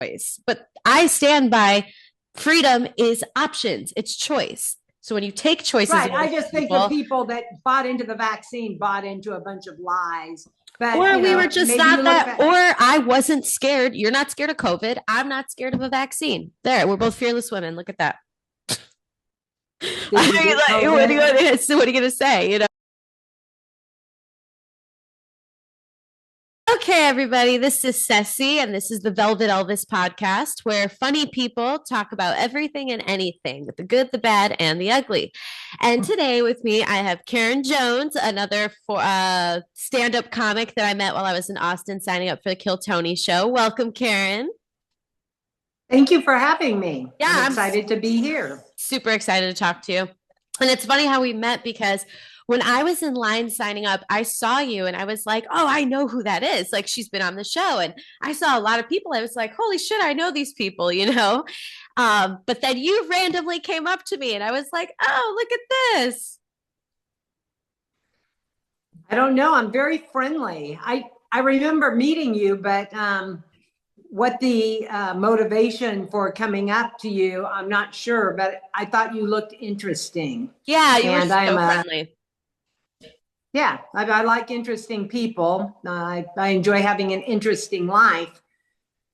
choice. But I stand by freedom is options, it's choice. So when you take choices, right, I just think the people that bought into the vaccine bought into a bunch of lies. But, or we were just not that, or I wasn't scared. You're not scared of COVID. I'm not scared of a vaccine. There, we're both fearless women. Look at that. What are you going to say? You know. Okay, everybody, this is Ceci, and this is the Velvet Elvis podcast, where funny people talk about everything and anything, the good, the bad, and the ugly. And today with me, I have Karen Jones, another stand-up comic that I met while I was in Austin signing up for the Kill Tony show. Welcome, Karen. Thank you for having me. Yeah, I'm excited to be here. Super excited to talk to you. And it's funny how we met because when I was in line signing up, I saw you and I was like, oh, I know who that is. Like, she's been on the show. And I saw a lot of people. I was like, holy shit, I know these people, you know? But then you randomly came up to me and I was like, oh, look at this. I don't know. I'm very friendly. I remember meeting you, but what the motivation for coming up to you, I'm not sure, but I thought you looked interesting. Yeah, you were so friendly. Yeah, I like interesting people. I enjoy having an interesting life.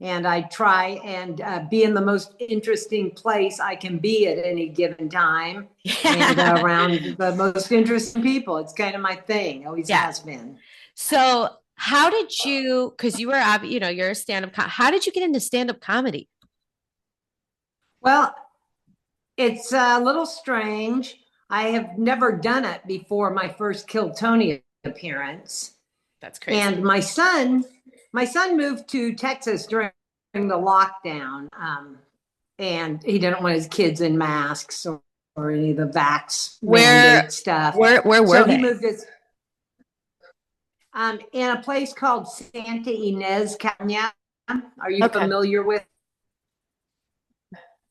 And I try and be in the most interesting place I can be at any given time. And around the most interesting people. It's kind of my thing, always has been. So how did you, because you were, you know, you're a stand-up, how did you get into stand-up comedy? Well, it's a little strange. I have never done it before my first Kill Tony appearance. That's crazy. And my son moved to Texas during the lockdown. And he didn't want his kids in masks or any of the vax mandate stuff. Where were they? He moved his, in a place called Santa Ynez, California. Are you familiar with?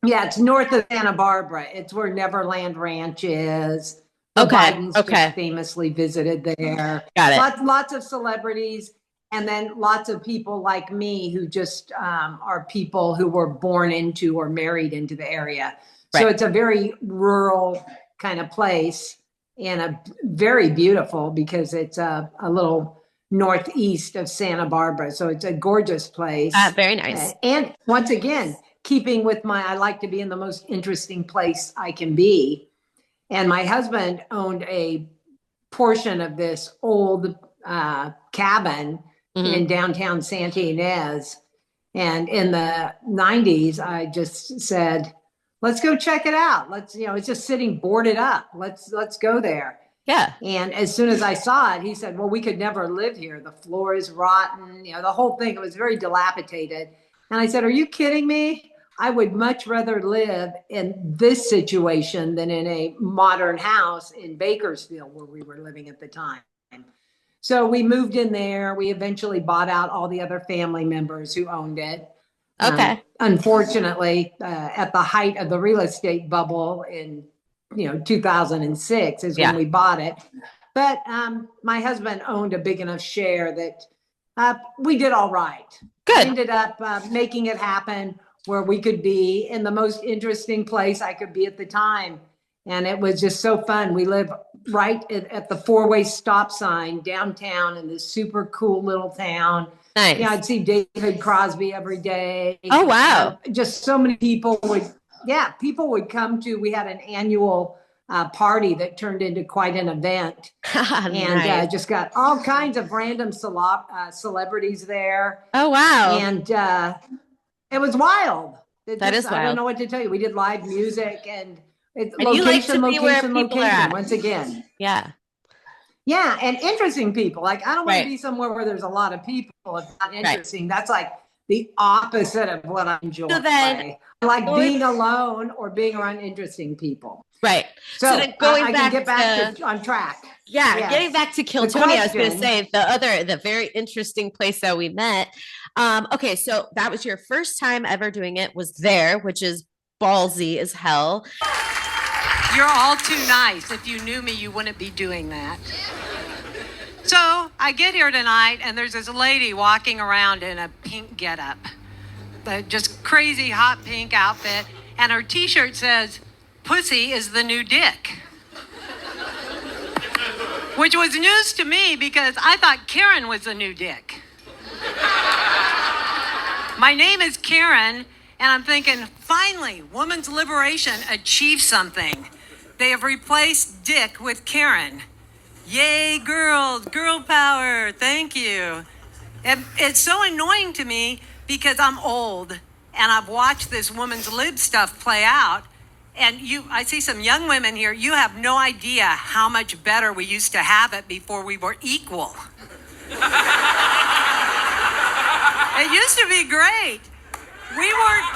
Yeah, it's north of Santa Barbara. It's where Neverland Ranch is. The Bidens just famously visited there. Got it. Lots of celebrities. And then lots of people like me who just are people who were born into or married into the area. Right. So it's a very rural kind of place and a very beautiful because it's a little northeast of Santa Barbara. So it's a gorgeous place. Very nice. And once again, keeping with I like to be in the most interesting place I can be. And my husband owned a portion of this old cabin in downtown Santa Ynez. And in the 90s, I just said, let's go check it out. It's just sitting boarded up. Let's go there. Yeah. And as soon as I saw it, he said, well, we could never live here. The floor is rotten. The whole thing, it was very dilapidated. And I said, are you kidding me? I would much rather live in this situation than in a modern house in Bakersfield where we were living at the time. So we moved in there. We eventually bought out all the other family members who owned it. Okay. Unfortunately, at the height of the real estate bubble in 2006 is when we bought it. But my husband owned a big enough share that we did all right. Good. We ended up making it happen where we could be in the most interesting place I could be at the time. And it was just so fun. We live right at the four-way stop sign downtown in this super cool little town. Nice. Yeah, I'd see David Crosby every day. Oh, wow. Just so many people would come to, we had an annual party that turned into quite an event. And just got all kinds of random celebrities there. Oh, wow. And it was wild. That is wild. I don't know what to tell you. We did live music and location, once again. Yeah. Yeah. And interesting people. Like, I don't want to be somewhere where there's a lot of people. It's not interesting. That's like the opposite of what I enjoy. So then, I like being alone or being around interesting people. Right. So then I can get back on track. Yeah. Yes. Getting back to Kill Tony, I was going to say the very interesting place that we met. Okay. So that was your first time ever doing it was there, which is ballsy as hell. You're all too nice. If you knew me, you wouldn't be doing that. So I get here tonight, and there's this lady walking around in a pink getup. just crazy hot pink outfit. And her t-shirt says, "Pussy is the new dick." Which was news to me because I thought Karen was the new dick. My name is Karen, and I'm thinking, finally, women's liberation achieved something. They have replaced Dick with Karen. Yay, girls, girl power, thank you. And it's so annoying to me because I'm old and I've watched this women's lib stuff play out. And I see some young women here, you have no idea how much better we used to have it before we were equal. It used to be great. We weren't,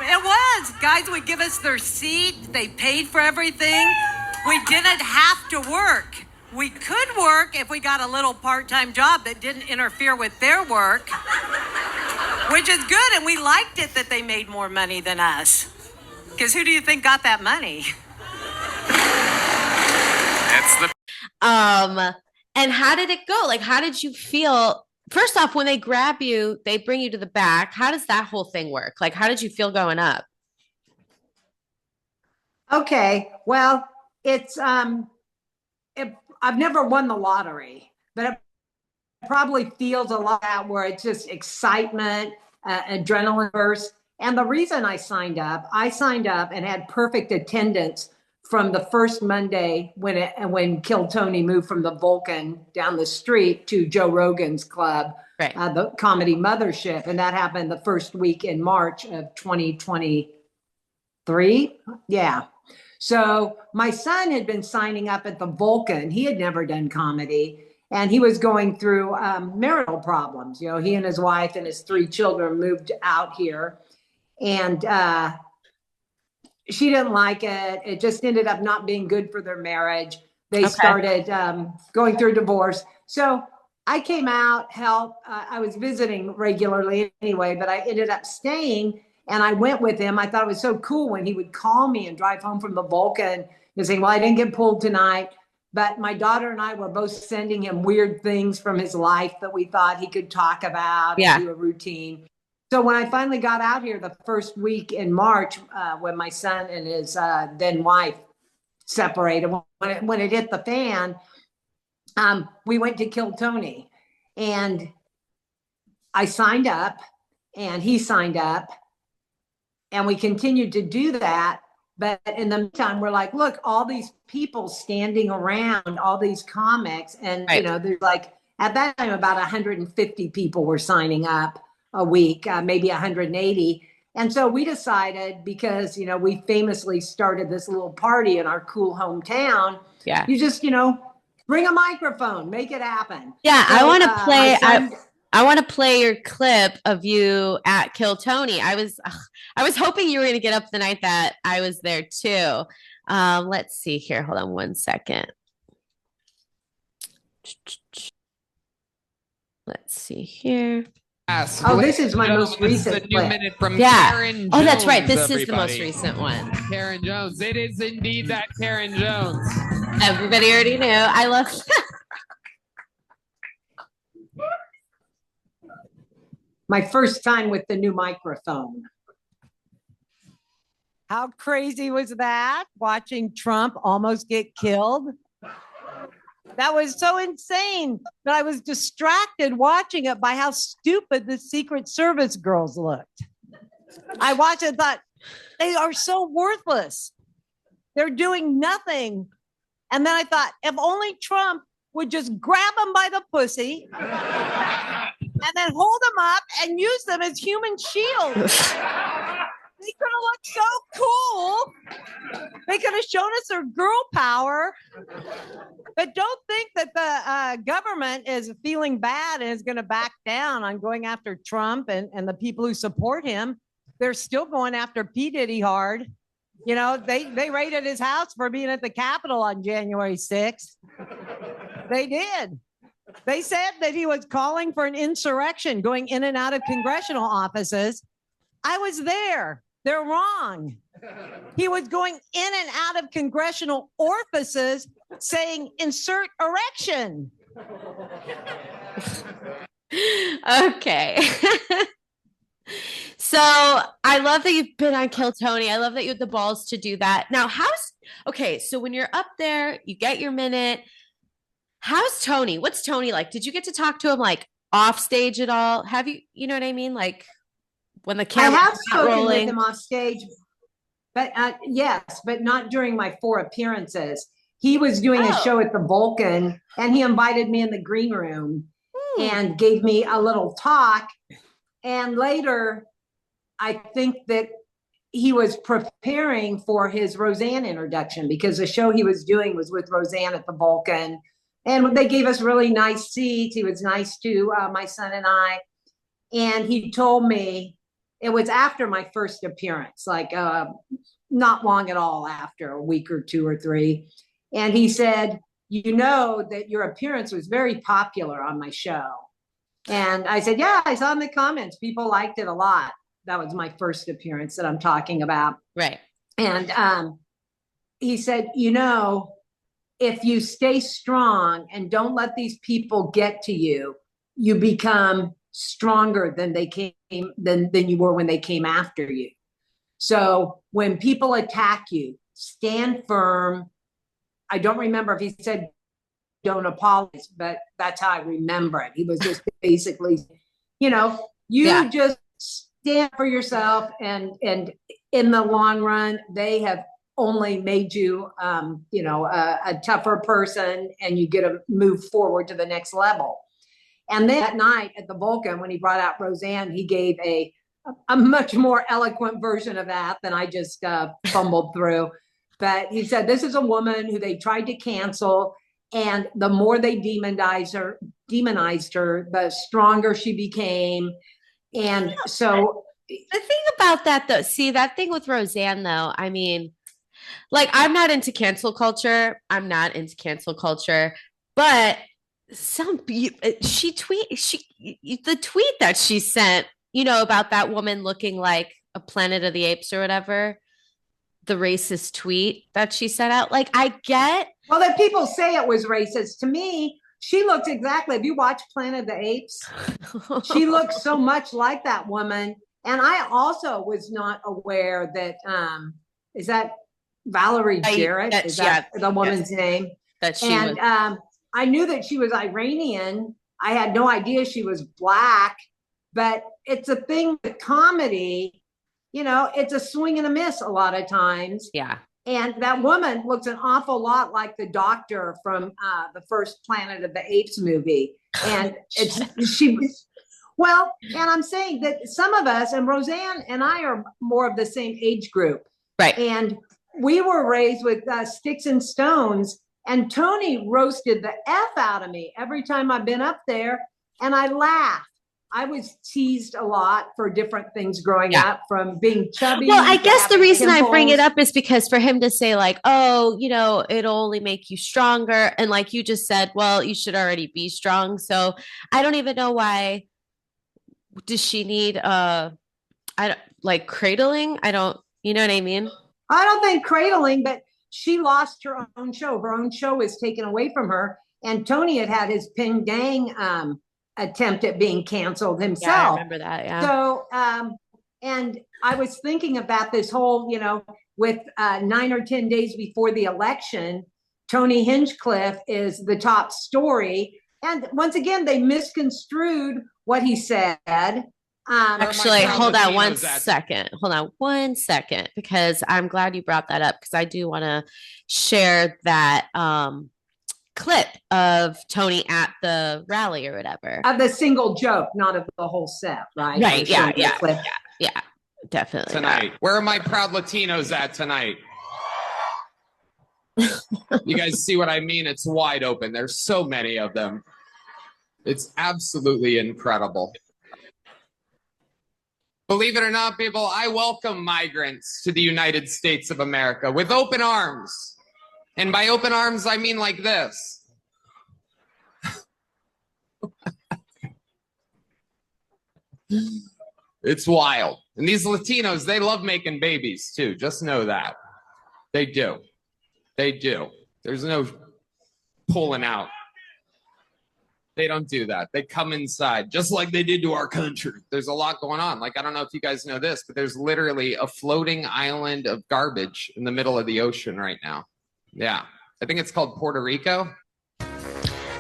it was. Guys would give us their seat. They paid for everything. We didn't have to work. We could work if we got a little part-time job that didn't interfere with their work, which is good. And we liked it that they made more money than us. Because who do you think got that money? And how did it go? Like, how did you feel? First off, when they grab you, they bring you to the back. How does that whole thing work? Like, how did you feel going up? Okay, well, it's I've never won the lottery, but it probably feels a lot where it's just excitement, adrenaline burst. And the reason I signed up and had perfect attendance from the first Monday when Kill Tony moved from the Vulcan down the street to Joe Rogan's club, right. The comedy mothership. And that happened the first week in March of 2023. Yeah. So my son had been signing up at the Vulcan. He had never done comedy. And he was going through marital problems. You know, he and his wife and his 3 children moved out here. And she didn't like it. It just ended up not being good for their marriage. They started going through divorce. So I came out, helped. I was visiting regularly anyway, but I ended up staying and I went with him. I thought it was so cool when he would call me and drive home from the Vulcan and say, well, I didn't get pulled tonight. But my daughter and I were both sending him weird things from his life that we thought he could talk about and do a routine. So when I finally got out here the first week in March, when my son and his then wife separated, when it hit the fan, we went to Kill Tony. And I signed up and he signed up. And we continued to do that. But in the meantime, we're like, look, all these people standing around, all these comics. And, you know, there's like, at that time, about 150 people were signing up a week, maybe 180. And so we decided, because, you know, we famously started this little party in our cool hometown. Yeah. You just, you know, bring a microphone, make it happen. Yeah. So, I want to play. I want to play your clip of you at Kill Tony. I was hoping you were going to get up the night that I was there too. Let's see here. Hold on one second. Let's see here. Oh, this is my most recent a new minute from yeah. Karen Jones, oh, that's right. This everybody. Is the most recent one. Karen Jones. It is indeed that Karen Jones. Everybody already knew. I love my first time with the new microphone. How crazy was that? Watching Trump almost get killed? That was so insane that I was distracted watching it by how stupid the Secret Service girls looked. I watched it and thought, they are so worthless. They're doing nothing. And then I thought, if only Trump would just grab them by the pussy and then hold them up and use them as human shields. They could have looked so cool. They could have shown us their girl power. But don't think that the government is feeling bad and is going to back down on going after Trump and the people who support him. They're still going after P. Diddy hard. You know, they raided his house for being at the Capitol on January 6th. They did. They said that he was calling for an insurrection, going in and out of congressional offices. I was there. They're wrong. He was going in and out of congressional orifices saying, insert erection. Okay. So I love that you've been on Kill Tony. I love that you had the balls to do that. Now, okay? So when you're up there, you get your minute. How's Tony? What's Tony like? Did you get to talk to him like off stage at all? Have you, you know what I mean? Like when the I camera's have not spoken with rolling. him off stage, but yes, but not during my 4 appearances. He was doing a show at the Vulcan, and he invited me in the green room and gave me a little talk. And later, I think that he was preparing for his Roseanne introduction, because the show he was doing was with Roseanne at the Vulcan. And they gave us really nice seats. He was nice to my son and I. And he told me, it was after my first appearance, like not long at all after, a week or 2 or 3. And he said, you know that your appearance was very popular on my show. And I said, yeah, I saw in the comments, people liked it a lot. That was my first appearance that I'm talking about. Right. And he said, you know, if you stay strong and don't let these people get to you, you become stronger than you were when they came after you. So when people attack you, stand firm. I don't remember if he said don't apologize, but that's how I remember it. He was just basically, you know, just stand for yourself, and in the long run, they have only made you, a tougher person, and you get to move forward to the next level. And then that night at the Vulcan, when he brought out Roseanne, he gave a much more eloquent version of that than I just fumbled through. But he said, this is a woman who they tried to cancel, and the more they demonized her, the stronger she became. And so the thing about that, though, see, that thing with Roseanne, though, I mean, like, I'm not into cancel culture. But the tweet that she sent, about that woman looking like a Planet of the Apes or whatever, the racist tweet that she sent out. Like, I get. Well, that people say it was racist. To me, she looks exactly, if you watch Planet of the Apes, she looks so much like that woman. And I also was not aware that, is that Valerie Jarrett? Is that the woman's name? That she and was. I knew that she was Iranian. I had no idea she was Black, but it's a thing with comedy, it's a swing and a miss a lot of times. Yeah. And that woman looks an awful lot like the doctor from the first Planet of the Apes movie. And and I'm saying that some of us, and Roseanne and I are more of the same age group. Right. And we were raised with sticks and stones. And Tony roasted the F out of me every time I've been up there. And I laughed. I was teased a lot for different things growing up, from being chubby. Well, I guess the reason pimples. I bring it up is because for him to say like, oh, it'll only make you stronger. And like you just said, well, you should already be strong. So I don't even know why. Does she need cradling? I don't, you know what I mean? I don't think cradling, but she lost her own show. Her own show was taken away from her. And Tony had his Ping Dang attempt at being canceled himself. Yeah, I remember that. Yeah. So, and I was thinking about this whole, with 9 or 10 days before the election, Tony Hinchcliffe is the top story. And once again, they misconstrued what he said. Actually, hold on one second, because I'm glad you brought that up, because I do want to share that clip of Tony at the rally or whatever. Of the single joke, not of the whole set, right? Right. Yeah, definitely. Tonight. Where are my proud Latinos at tonight? You guys see what I mean? It's wide open. There's so many of them. It's absolutely incredible. Believe it or not, people, I welcome migrants to the United States of America with open arms. And by open arms, I mean like this. It's wild. And these Latinos, they love making babies too. Just know that. They do. They do. There's no pulling out. They don't do that. They come inside just like they did to our country. There's a lot going on. Like, I don't know if you guys know this, but there's literally a floating island of garbage in the middle of the ocean right now. Yeah. I think it's called Puerto Rico.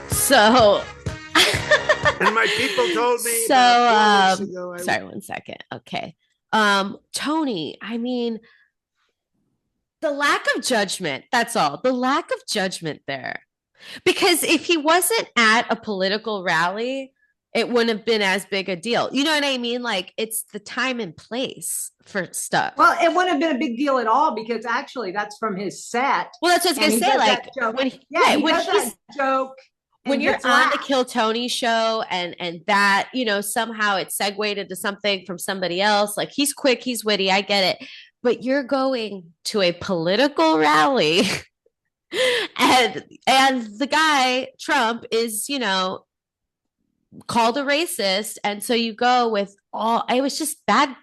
So, and my people told me. So, sorry, 1 second. Okay. Tony, I mean, the lack of judgment, that's all. The lack of judgment there. Because if he wasn't at a political rally, it wouldn't have been as big a deal. You know what I mean? Like, it's the time and place for stuff. Well, it wouldn't have been a big deal at all because actually that's from his set. Well, that's what I was going to say. Like, when he does that joke. When you're on the Kill Tony show and that, you know, somehow it segued into something from somebody else, like he's quick, he's witty, I get it. But you're going to a political rally and the guy, Trump, is, you know, called a racist. And so you go with it was just bad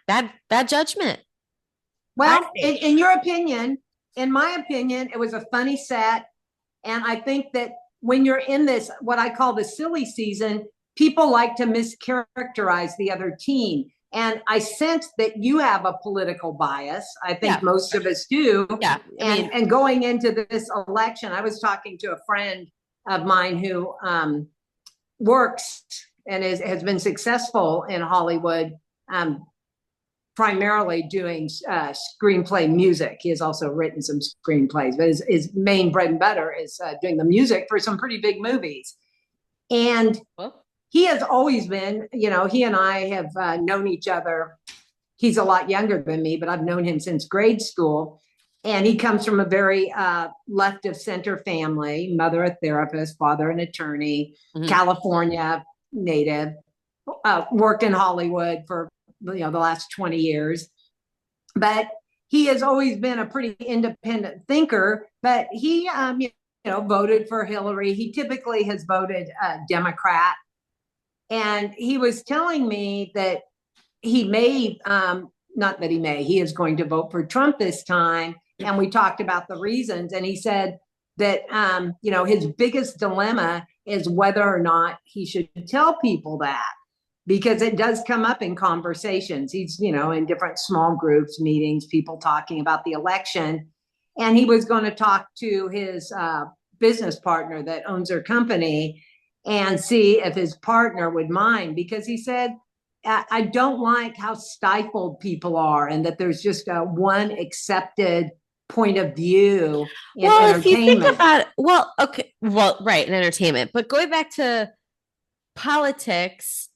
judgment. Well, in your opinion, in my opinion, it was a funny set. And I think that when you're in this, what I call the silly season, people like to mischaracterize the other team. And I sense that you have a political bias. I think most of us do. Yeah. And going into this election, I was talking to a friend of mine who works and has been successful in Hollywood, primarily doing screenplay music. He has also written some screenplays, but his main bread and butter is doing the music for some pretty big movies. And he has always been, you know, he and I have known each other. He's a lot younger than me, but I've known him since grade school. And he comes from a very left of center family, mother a therapist, father an attorney, California native, worked in Hollywood for the last 20 years, but he has always been a pretty independent thinker. But he, voted for Hillary. He typically has voted Democrat, and he was telling me that he may, he is going to vote for Trump this time. And we talked about the reasons, and he said that his biggest dilemma is whether or not he should tell people that. Because it does come up in conversations. He's, in different small groups, meetings, people talking about the election. And he was going to talk to his business partner that owns their company and see if his partner would mind. Because he said, I don't like how stifled people are and that there's just one accepted point of view in entertainment. If you think about it, right, in entertainment. But going back to politics,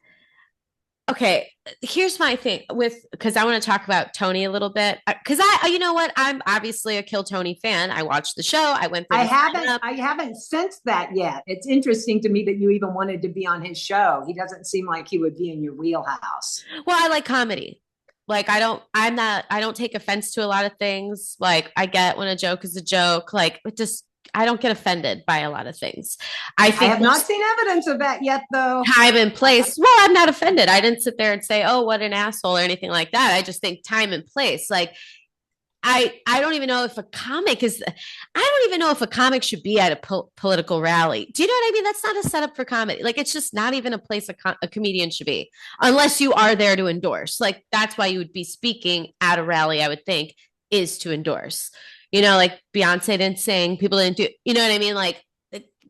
okay, here's my thing because I want to talk about Tony a little bit because I'm obviously a Kill Tony fan. I watched the show. I went through. I haven't sensed that yet. It's interesting to me that you even wanted to be on his show. He doesn't seem like he would be in your wheelhouse. Well, I like comedy. Like I don't take offense to a lot of things. Like I get when a joke is a joke. Like I don't get offended by a lot of things. I have not seen evidence of that yet, though. Time and place. Well, I'm not offended. I didn't sit there and say, "Oh, what an asshole" or anything like that. I just think time and place. Like, I don't even know if a comic should be at a political rally. Do you know what I mean? That's not a setup for comedy. Like, it's just not even a place a comedian should be, unless you are there to endorse. Like, that's why you would be speaking at a rally. I would think is to endorse. Like Beyonce didn't sing, people didn't do, you know what I mean? Like,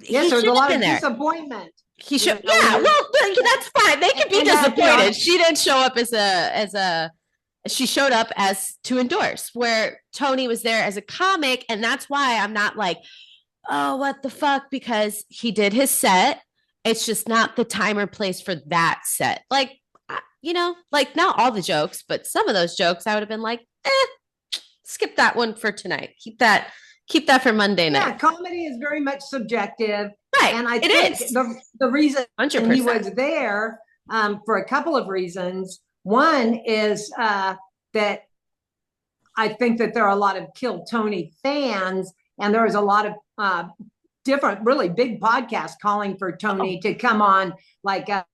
yes, there's a lot of disappointment. He should, well, that's fine. They can be disappointed. She didn't show up she showed up as to endorse, where Tony was there as a comic. And that's why I'm not like, oh, what the fuck? Because he did his set. It's just not the time or place for that set. Like, like not all the jokes, but some of those jokes I would have been like, skip that one for tonight. Keep that for Monday night. Yeah, comedy is very much subjective. Right. And I think the reason 100%. he was there for a couple of reasons. One is that I think that there are a lot of Kill Tony fans, and there is a lot of different, really big podcasts calling for Tony to come on, like a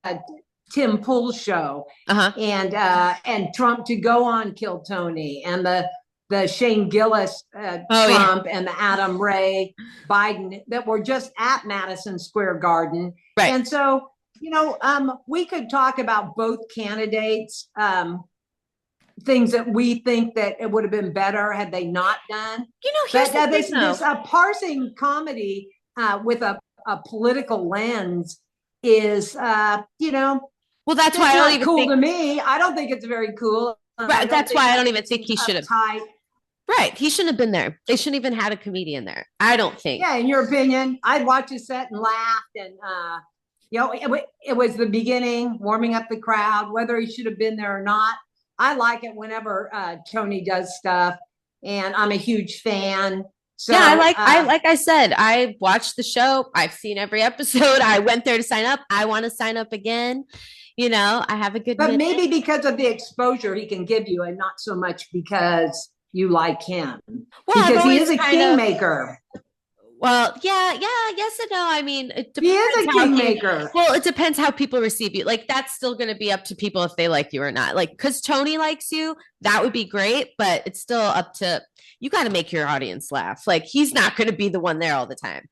Tim Pool show, and Trump to go on Kill Tony, and the the Shane Gillis Trump and the Adam Ray Biden that were just at Madison Square Garden. Right. And so, we could talk about both candidates, things that we think that it would have been better had they not done. Here's the thing, though. This parsing comedy with a political lens is, well, that's why I don't even cool think to me. I don't think it's very cool. Right. That's why I don't even think he should have. Uptight. Right. He shouldn't have been there. They shouldn't even had a comedian there. I don't think. Yeah. In your opinion, I'd watch his set and laughed. And, it was the beginning, warming up the crowd, whether he should have been there or not. I like it whenever Tony does stuff, and I'm a huge fan. So, yeah, like I said, I watched the show. I've seen every episode. I went there to sign up. I want to sign up again. I have a good. But maybe because of the exposure he can give you, and not so much because you like him. Well, because he is a kingmaker. Well, yeah, yes and no. I mean, it he is a kingmaker. Well, it depends how people receive you. Like, that's still going to be up to people if they like you or not. Like, because Tony likes you, that would be great, but it's still up to you. Got to make your audience laugh. Like, he's not going to be the one there all the time.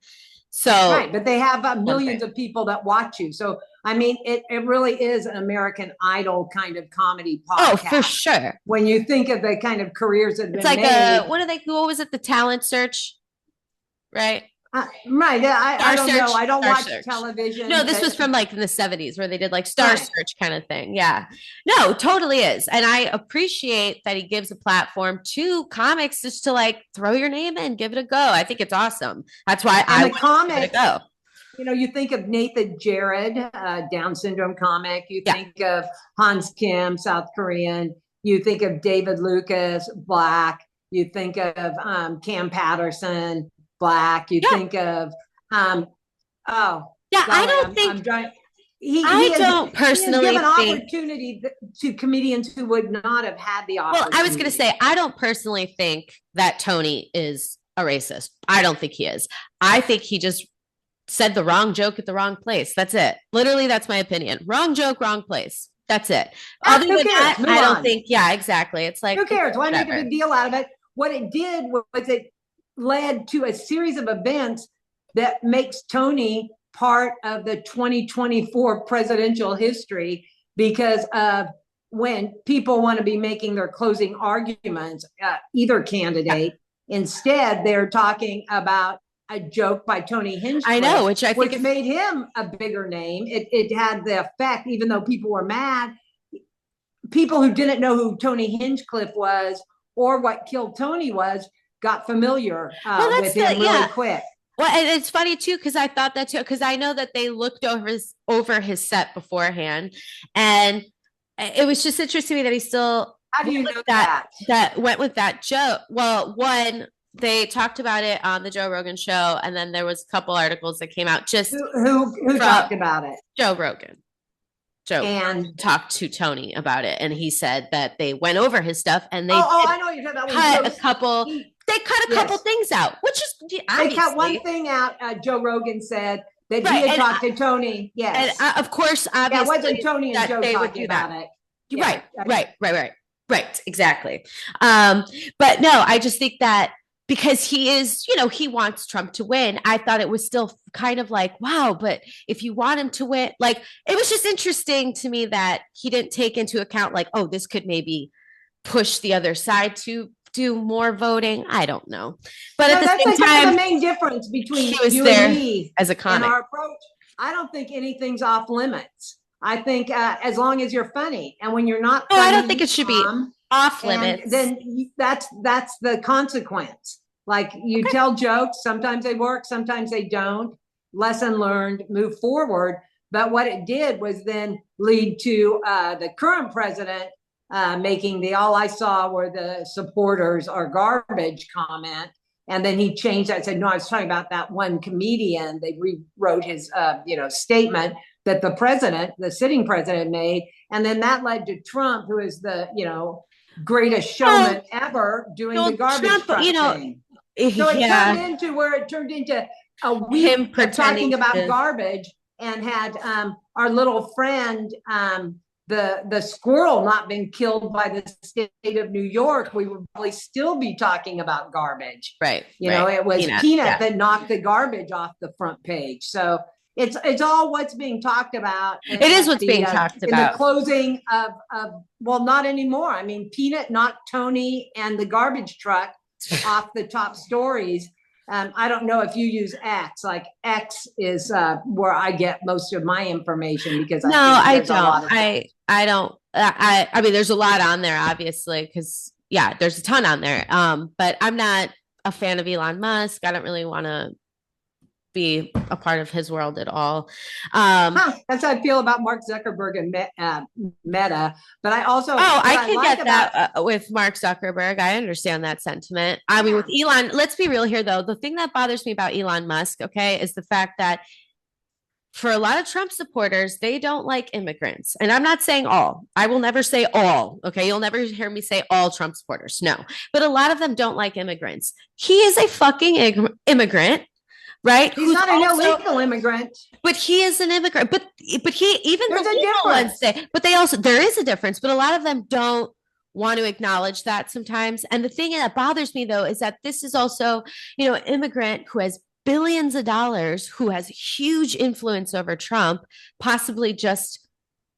So, right, but they have millions of people that watch you. So, I mean, it really is an American Idol kind of comedy podcast. Oh, for sure. When you think of the kind of careers that have been made. It's like what was it? The talent search. Right. Right. I don't know. I don't watch television. No, this was from like in the 70s where they did like Star Search kind of thing. Yeah. No, totally is. And I appreciate that he gives a platform to comics just to like throw your name in, give it a go. I think it's awesome. That's why I want to give it a go. You think of Nathan Jared, Down syndrome comic. You think of Hans Kim, South Korean. You think of David Lucas, Black. You think of Cam Patterson, Black. You think of I don't think I don't personally give an opportunity to comedians who would not have had the opportunity. Well, I was going to say I don't personally think that Tony is a racist. I don't think he is. I think he just said the wrong joke at the wrong place. That's it. Literally, that's my opinion. Wrong joke, wrong place. That's it. Other than that, I don't think. Yeah, exactly. It's like who cares? Why make a big deal out of it? What it did was it led to a series of events that makes Tony part of the 2024 presidential history because of when people want to be making their closing arguments, either candidate, instead they're talking about a joke by Tony Hinchcliffe. I know, which made him a bigger name. It had the effect, even though people were mad, people who didn't know who Tony Hinchcliffe was or what Killed Tony was, got familiar with him really quick. Well, and it's funny too, because I thought that too, because I know that they looked over his set beforehand, and it was just interesting to me that he still. How do you know that went with that joke? Well, one, they talked about it on the Joe Rogan show, and then there was a couple articles that came out just who talked about it. Joe Rogan. And talked to Tony about it, and he said that they went over his stuff, and they I know what you're talking about. cut a couple. They cut a couple things out, which is obviously. They cut one thing out. Joe Rogan said that he had talked to Tony. Yes, and of course, obviously, it wasn't Tony and Joe talking about it. Yeah. Right. Exactly. But no, I just think that because he is, he wants Trump to win. I thought it was still kind of like, wow, but if you want him to win, like, it was just interesting to me that he didn't take into account, like, oh, this could maybe push the other side to do more voting. I don't know. But at the same time, the main difference between you and me as a comic. And our approach, I don't think anything's off limits. I think as long as you're funny, and when you're not funny, I don't think it should be off limits. Then that's the consequence. Like you tell jokes, sometimes they work, sometimes they don't. Lesson learned, move forward. But what it did was then lead to the current president making the "all I saw were the supporters are garbage" comment. And then he changed that, said, no, I was talking about that one comedian. They rewrote his statement that the sitting president made. And then that led to Trump, who is the, greatest showman ever, doing the garbage truck thing. So it turned into a week of talking about garbage, and had our little friend, the squirrel not been killed by the state of New York, we would probably still be talking about garbage. Right. You know, it was Peanut yeah. that knocked the garbage off the front page. So it's all what's being talked about. It is what's being talked about. In the closing of, well, not anymore. I mean, Peanut knocked Tony and the garbage truck off the top stories. I don't know if you use X. Like X is where I get most of my information because I don't. I mean, there's a lot on there, obviously, because there's a ton on there. But I'm not a fan of Elon Musk. I don't really want to be a part of his world at all. That's how I feel about Mark Zuckerberg and Meta. But I also I can get that with Mark Zuckerberg. I understand that sentiment. I mean, with Elon, let's be real here, though. The thing that bothers me about Elon Musk, okay, is the fact that for a lot of Trump supporters, they don't like immigrants. And I'm not saying all. I will never say all. Okay. You'll never hear me say all Trump supporters. No. But a lot of them don't like immigrants. He is a fucking immigrant. Right? He's not an illegal immigrant. But he is an immigrant. But he, even there's the legal ones say, but they also, there is a difference, but a lot of them don't want to acknowledge that sometimes. And the thing that bothers me, though, is that this is also, you know, an immigrant who has billions of dollars, who has huge influence over Trump, possibly just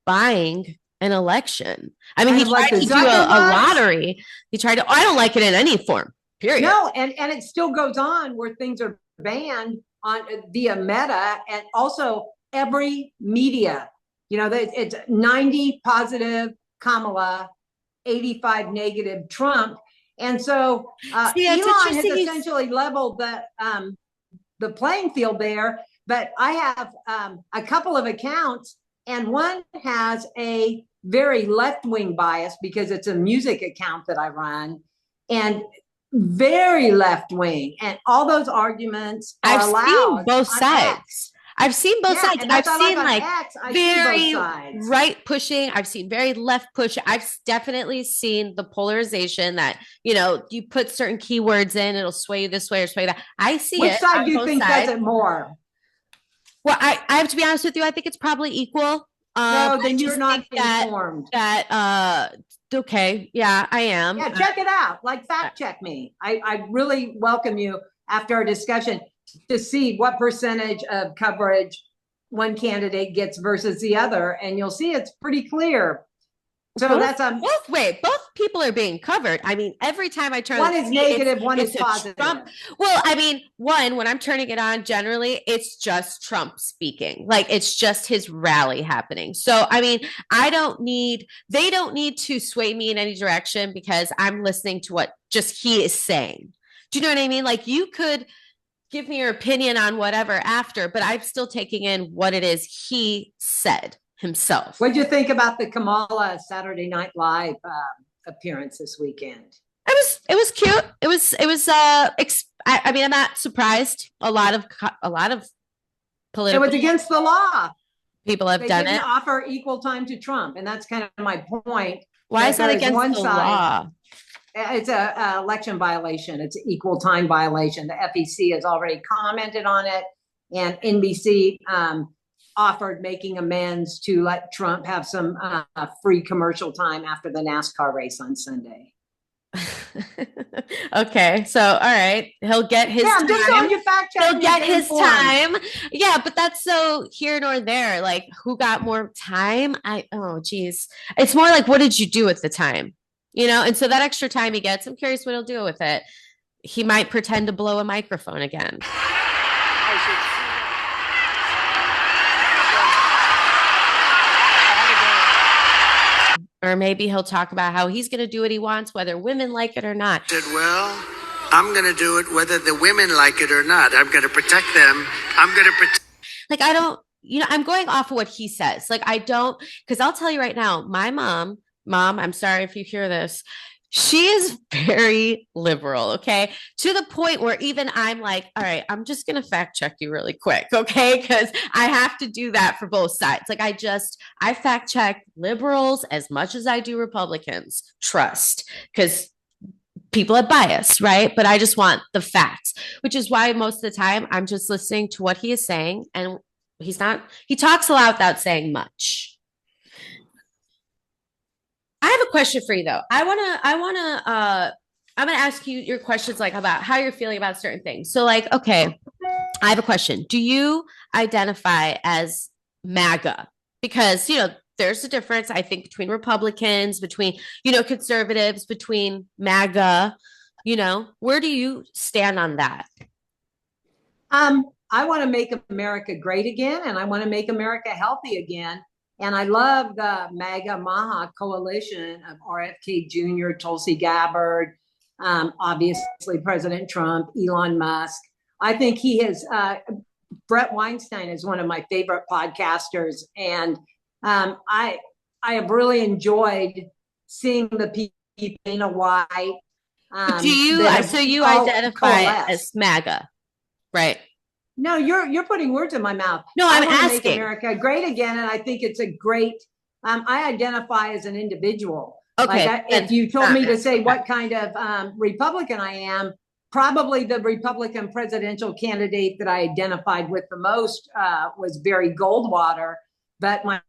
buying an election. I mean, he tried to do a lottery. He tried to, I don't like it in any form, period. No, and it still goes on where things are banned on via Meta, and also every media. You know, it's 90 positive Kamala, 85 negative Trump. And so Elon has essentially leveled the playing field there. But I have a couple of accounts, and one has a very left-wing bias because it's a music account that I run, and very left-wing, and all those arguments are allowed. I've seen both sides. I've seen both sides. I've seen like very right pushing. I've seen very left push. I've definitely seen the polarization that, you know, you put certain keywords in, it'll sway you this way or sway that. I see it. Which side do you think does it more? Well, I have to be honest with you. I think it's probably equal. No, then you're not informed. Okay. Yeah, I am. Yeah, check it out. Like, fact check me. I really welcome you after our discussion to see what percentage of coverage one candidate gets versus the other. And you'll see it's pretty clear. So both people are being covered. I mean, every time I turn one is negative, one is positive. Trump. Well, I mean, when I'm turning it on, generally it's just Trump speaking. Like, it's just his rally happening. So, I mean, they don't need to sway me in any direction because I'm listening to what just he is saying. Do you know what I mean? Like, you could give me your opinion on whatever after, but I'm still taking in what it is he said himself. What'd you think about the Kamala Saturday Night Live appearance this weekend? It was cute. I mean, I'm not surprised. A lot of political. It was against the law. People have done it. Offer equal time to Trump, and that's kind of my point. Why is that against the law? It's a election violation. It's an equal time violation. The FEC has already commented on it, and NBC offered making amends to let Trump have some free commercial time after the NASCAR race on Sunday. Okay, so all right, he'll get his time. Just on your fact check. He'll get his time. Yeah, but that's so here nor there. Like, who got more time? Geez. It's more like, what did you do with the time? You know, and so that extra time he gets, I'm curious what he'll do with it. He might pretend to blow a microphone again. Or maybe he'll talk about how he's going to do what he wants, whether women like it or not. Well, I'm going to do it whether the women like it or not. I'm going to protect them. I'm going to protect. Like, I don't, you know, I'm going off of what he says. Like, I don't, because I'll tell you right now, my mom, I'm sorry if you hear this. She is very liberal, okay? To the point where even I'm like, all right, I'm just going to fact check you really quick, okay? Because I have to do that for both sides. Like, I fact check liberals as much as I do Republicans. Trust, because people have bias, right? But I just want the facts, which is why most of the time I'm just listening to what he is saying. And he talks a lot without saying much. have a question for you though. I'm going to ask you your questions like about how you're feeling about certain things. So like, okay, I have a question. Do you identify as MAGA? Because, there's a difference, I think, between Republicans, between, conservatives, between MAGA, where do you stand on that? I want to make America great again, and I want to make America healthy again. And I love the MAGA Maha coalition of RFK Jr., Tulsi Gabbard, obviously President Trump, Elon Musk. I think he has, Brett Weinstein is one of my favorite podcasters. And I have really enjoyed seeing the people in a white. Do you identify as MAGA, right? No, you're putting words in my mouth. No, I'm asking. Make America great again, and I think it's a great. I identify as an individual. Okay. Like if you told me to say what kind of Republican I am, probably the Republican presidential candidate that I identified with the most was Barry Goldwater. But my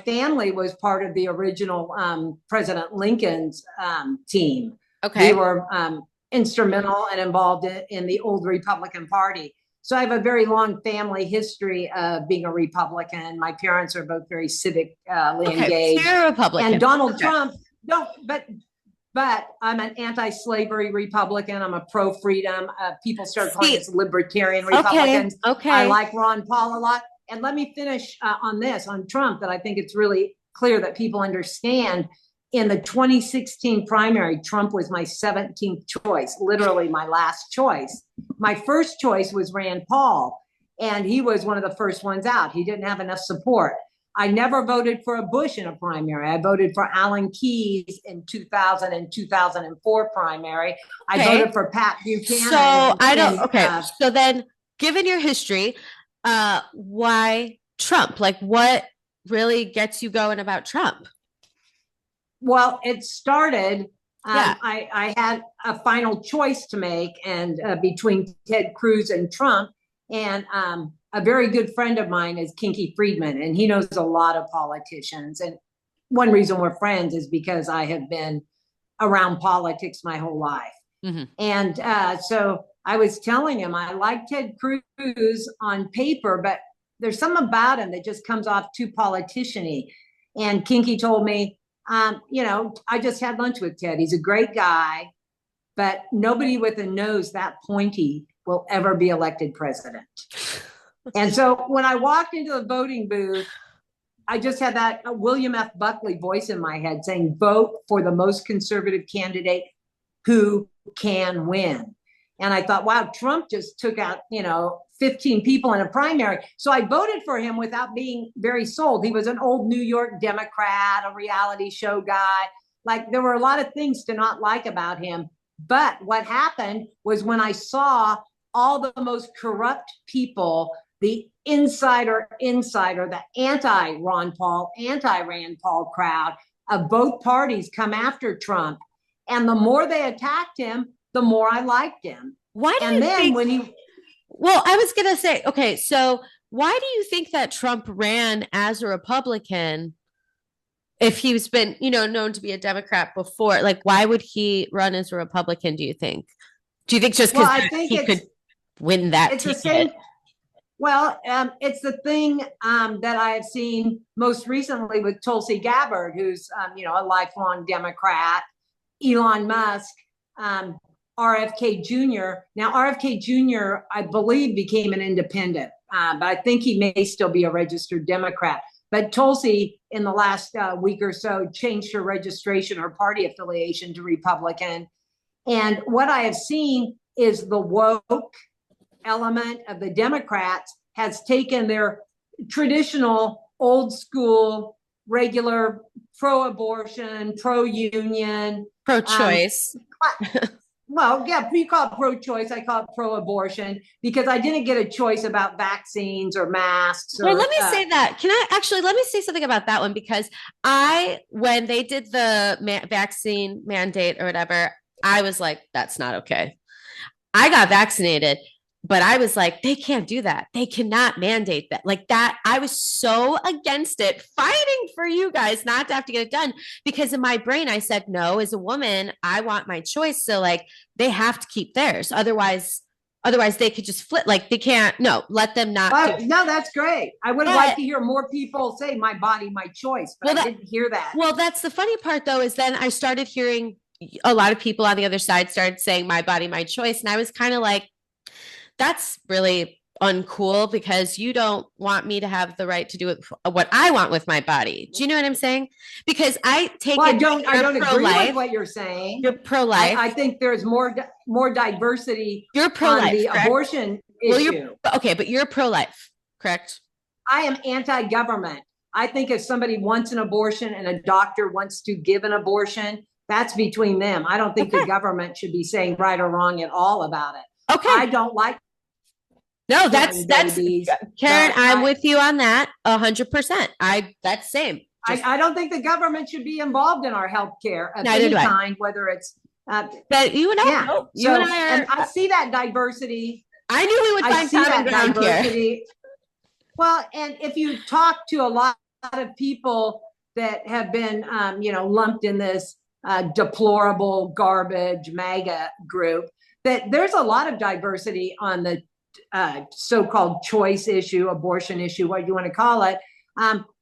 family was part of the original President Lincoln's team. Okay. We were instrumental and involved in the old Republican Party. So I have a very long family history of being a Republican. My parents are both very civically engaged. So you're a Republican. And Donald Trump, but I'm an anti-slavery Republican. I'm a pro-freedom. People start calling us libertarian Republicans. Okay. I like Ron Paul a lot. And let me finish on Trump, that I think it's really clear that people understand. In the 2016 primary, Trump was my 17th choice, literally my last choice. My first choice was Rand Paul, and he was one of the first ones out. He didn't have enough support. I never voted for a Bush in a primary. I voted for Alan Keyes in 2000 and 2004 primary. I voted for Pat Buchanan. So then, given your history, why Trump? Like, what really gets you going about Trump? Well, it started, I had a final choice to make, and between Ted Cruz and Trump, and a very good friend of mine is Kinky Friedman, and he knows a lot of politicians. And one reason we're friends is because I have been around politics my whole life. Mm-hmm. And so I was telling him, I like Ted Cruz on paper, but there's something about him that just comes off too politician-y. And Kinky told me, I just had lunch with Ted. He's a great guy, but nobody with a nose that pointy will ever be elected president. And so when I walked into the voting booth, I just had that William F. Buckley voice in my head saying, vote for the most conservative candidate who can win. And I thought, wow, Trump just took out, 15 people in a primary. So I voted for him without being very sold. He was an old New York Democrat, a reality show guy. Like, there were a lot of things to not like about him. But what happened was when I saw all the most corrupt people, the insider, the anti-Ron Paul, anti-Rand Paul crowd of both parties come after Trump. And the more they attacked him, the more I liked him. Why do you think? Well, I was going to say, okay, so why do you think that Trump ran as a Republican if he's been, known to be a Democrat before? Like, why would he run as a Republican, do you think? Do you think just because he could win that ticket? It's the thing that I have seen most recently with Tulsi Gabbard, who's, a lifelong Democrat, Elon Musk, RFK Jr. Now, RFK Jr., I believe, became an independent, but I think he may still be a registered Democrat. But Tulsi, in the last week or so, changed her registration, her party affiliation to Republican. And what I have seen is the woke element of the Democrats has taken their traditional, old school, regular pro-abortion, pro-union, pro-choice. You call it pro-choice. I call it pro-abortion because I didn't get a choice about vaccines or masks. Well, let me say that. Let me say something about that one, because when they did the vaccine mandate or whatever, I was like, that's not okay. I got vaccinated. but I was like, they can't do that. They cannot mandate that. Like that, I was so against it, fighting for you guys not to have to get it done. Because in my brain, I said, no, as a woman, I want my choice. So like they have to keep theirs. Otherwise they could just flip. Like they can't, no, let them not. No, that's great. I would have liked to hear more people say my body, my choice, but I didn't hear that. Well, that's the funny part though, is then I started hearing a lot of people on the other side started saying my body, my choice. And I was kind of like, that's really uncool because you don't want me to have the right to do what I want with my body. Do you know what I'm saying? Because I take I don't agree with what you're saying. You're pro-life. I think there's more diversity. You're pro-life, on the correct? Abortion issue. Okay, but you're pro-life, correct? I am anti-government. I think if somebody wants an abortion and a doctor wants to give an abortion, that's between them. I don't think the government should be saying right or wrong at all about it. Okay. I don't like. No, that's Karen. I'm with you on that 100%. That's same. I don't think the government should be involved in our healthcare of Neither any do I. kind, whether it's. But you and I, yeah. you and I are. And I see that diversity. I knew we would find common ground here. Well, and if you talk to a lot of people that have been, lumped in this deplorable garbage MAGA group, that there's a lot of diversity on the so-called choice issue, abortion issue, what you want to call it.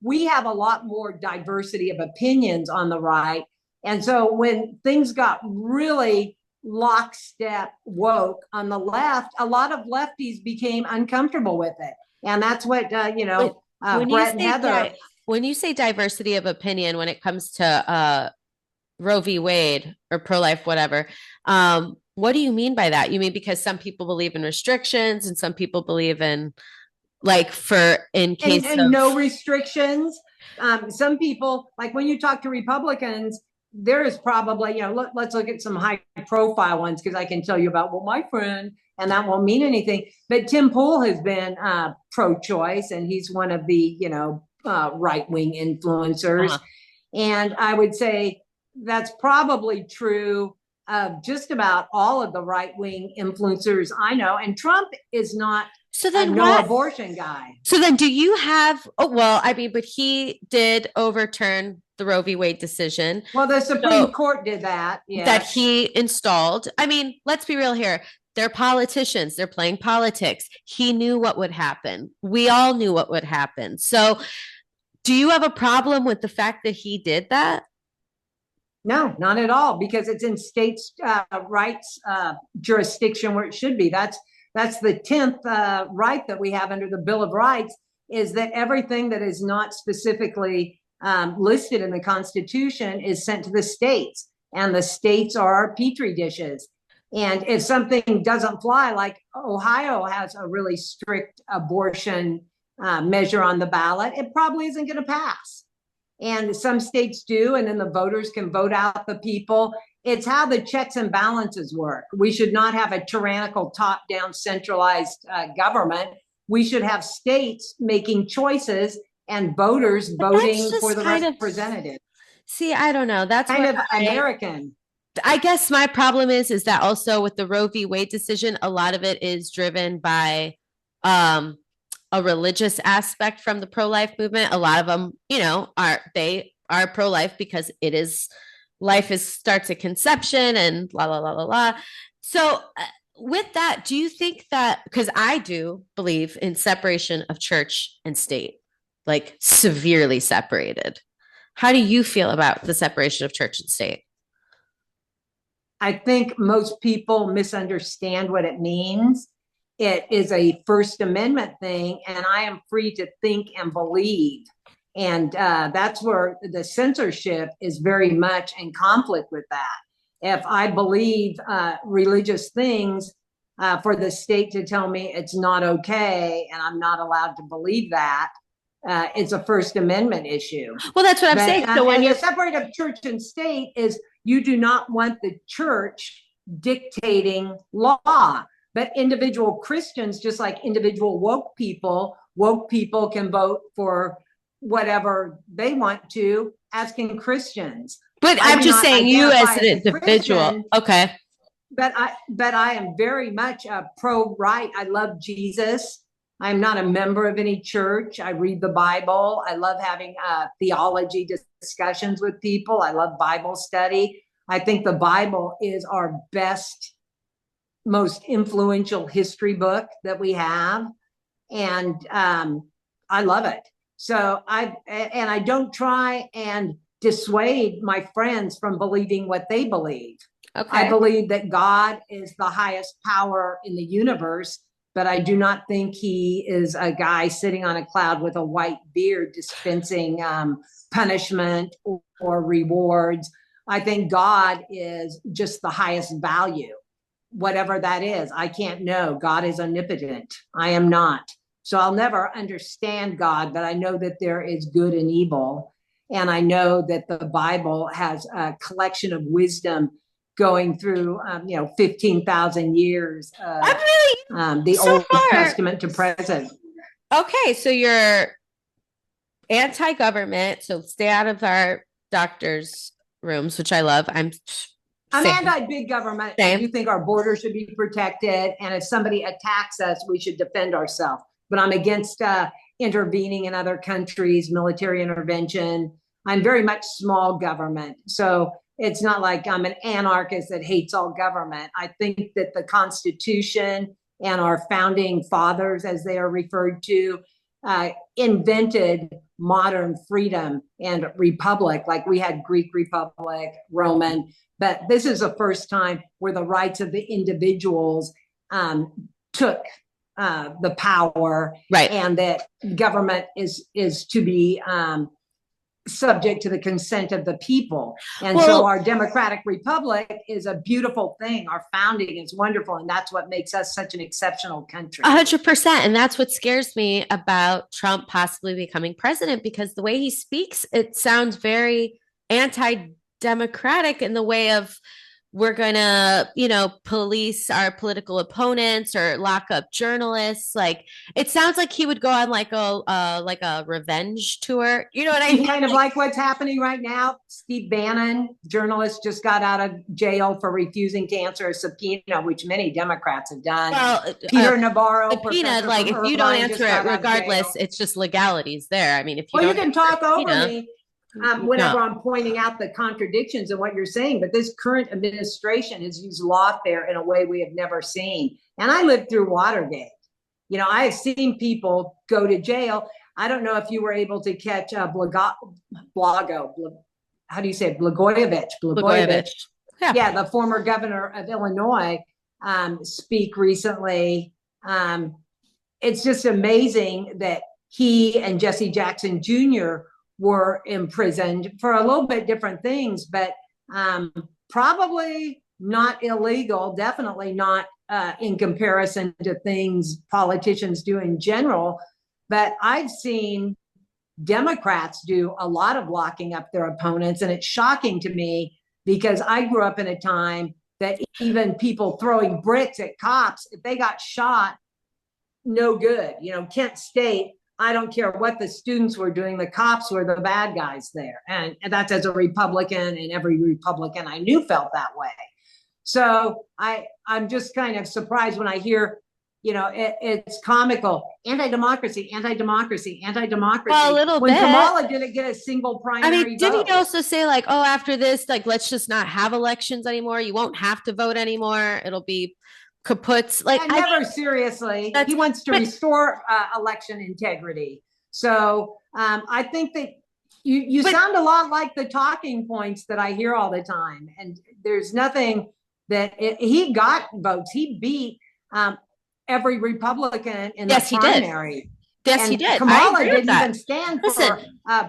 We have a lot more diversity of opinions on the right. And so when things got really lockstep woke on the left, a lot of lefties became uncomfortable with it. And that's what, Brett and Heather. When you say diversity of opinion, when it comes to Roe v. Wade or pro-life, whatever, what do you mean by that? You mean because some people believe in restrictions and some people believe in in case of no restrictions. Some people, like when you talk to Republicans, there is probably, let's look at some high profile ones because I can tell you about, my friend, and that won't mean anything. But Tim Pool has been pro-choice and he's one of the, right-wing influencers. Uh-huh. And I would say that's probably true of just about all of the right-wing influencers I know. And Trump is not no abortion guy. So then do you have, but he did overturn the Roe v. Wade decision. Well, the Supreme Court did that. Yes. That he installed. I mean, let's be real here. They're politicians. They're playing politics. He knew what would happen. We all knew what would happen. So do you have a problem with the fact that he did that? No, not at all, because it's in states' rights jurisdiction where it should be. That's the 10th right that we have under the Bill of Rights, is that everything that is not specifically listed in the Constitution is sent to the states, and the states are our petri dishes. And if something doesn't fly, like Ohio has a really strict abortion measure on the ballot, it probably isn't going to pass. And some states do, and then the voters can vote out the people. It's how the checks and balances work. We should not have a tyrannical, top-down, centralized government. We should have states making choices and voters voting for the representative. See, I don't know. That's kind of American. I guess my problem is that also with the Roe v. Wade decision, a lot of it is driven by a religious aspect from the pro-life movement. A lot of them, are pro-life because it is life starts at conception and la la la la la. So with that, do you think that, because I do believe in separation of church and state, like severely separated. How do you feel about the separation of church and state? I think most people misunderstand what it means. It is a First Amendment thing, and I am free to think and believe. And that's where the censorship is very much in conflict with that. If I believe religious things, for the state to tell me it's not okay and I'm not allowed to believe that, it's a First Amendment issue. Well, that's what I'm saying. So when you separate of church and state is you do not want the church dictating law. But individual Christians, just like individual woke people can vote for whatever they want to, as can Christians. But I'm just saying, you as an individual. Okay. but I am very much pro-right. I love Jesus. I'm not a member of any church. I read the Bible. I love having theology discussions with people. I love Bible study. I think the Bible is our best, most influential history book that we have. And I love it. So I don't try and dissuade my friends from believing what they believe. Okay. I believe that God is the highest power in the universe, but I do not think he is a guy sitting on a cloud with a white beard dispensing punishment or rewards. I think God is just the highest value, whatever that is. I can't know. God is omnipotent. I am not. So I'll never understand God, but I know that there is good and evil. And I know that the Bible has a collection of wisdom going through, 15,000 years, the so Old far, Testament to present. Okay, so you're anti-government, so stay out of our doctors' rooms, which I love. I'm anti-big government. Same. I do think our borders should be protected, and if somebody attacks us, we should defend ourselves. But I'm against intervening in other countries, military intervention. I'm very much small government. So it's not like I'm an anarchist that hates all government. I think that the Constitution and our founding fathers, as they are referred to, invented modern freedom and republic. Like we had Greek Republic, Roman, but this is the first time where the rights of the individuals took the power, right, and that government is to be subject to the consent of the people. And so our democratic republic is a beautiful thing. Our founding is wonderful, and that's what makes us such an exceptional country. 100%. And that's what scares me about Trump possibly becoming president, because the way he speaks, it sounds very anti-democratic in the way of, we're going to, police our political opponents or lock up journalists. Like, it sounds like he would go on like a revenge tour. You know what I mean? Kind of like what's happening right now. Steve Bannon, journalist, just got out of jail for refusing to answer a subpoena, which many Democrats have done. Well, Peter Navarro, subpoena, like if you don't answer it, regardless, it's just legalities there. I mean, if you you can talk over me. Whenever no. I'm pointing out the contradictions in what you're saying, but this current administration has used lawfare in a way we have never seen. And I lived through Watergate. I have seen people go to jail. I don't know if you were able to catch Blago. How do you say it? Blagojevich. Yeah, the former governor of Illinois, speak recently. It's just amazing that he and Jesse Jackson Jr. were imprisoned for a little bit different things, but probably not illegal, definitely not in comparison to things politicians do in general. But I've seen Democrats do a lot of locking up their opponents, and it's shocking to me because I grew up in a time that even people throwing bricks at cops, if they got shot, no good. Kent State, I don't care what the students were doing, the cops were the bad guys there. And that's as a Republican, and every Republican I knew felt that way. So I'm just kind of surprised when I hear, it's comical. Anti-democracy. Well, a little when bit. Kamala didn't get a single primary vote. Didn't he also say like, oh, after this, like, let's just not have elections anymore. You won't have to vote anymore. It'll be kaputs. Like, seriously. He wants to restore election integrity. So I think that you sound a lot like the talking points that I hear all the time. And there's nothing that he got votes. He beat every Republican in the primary. Yes, he did. Kamala didn't even stand for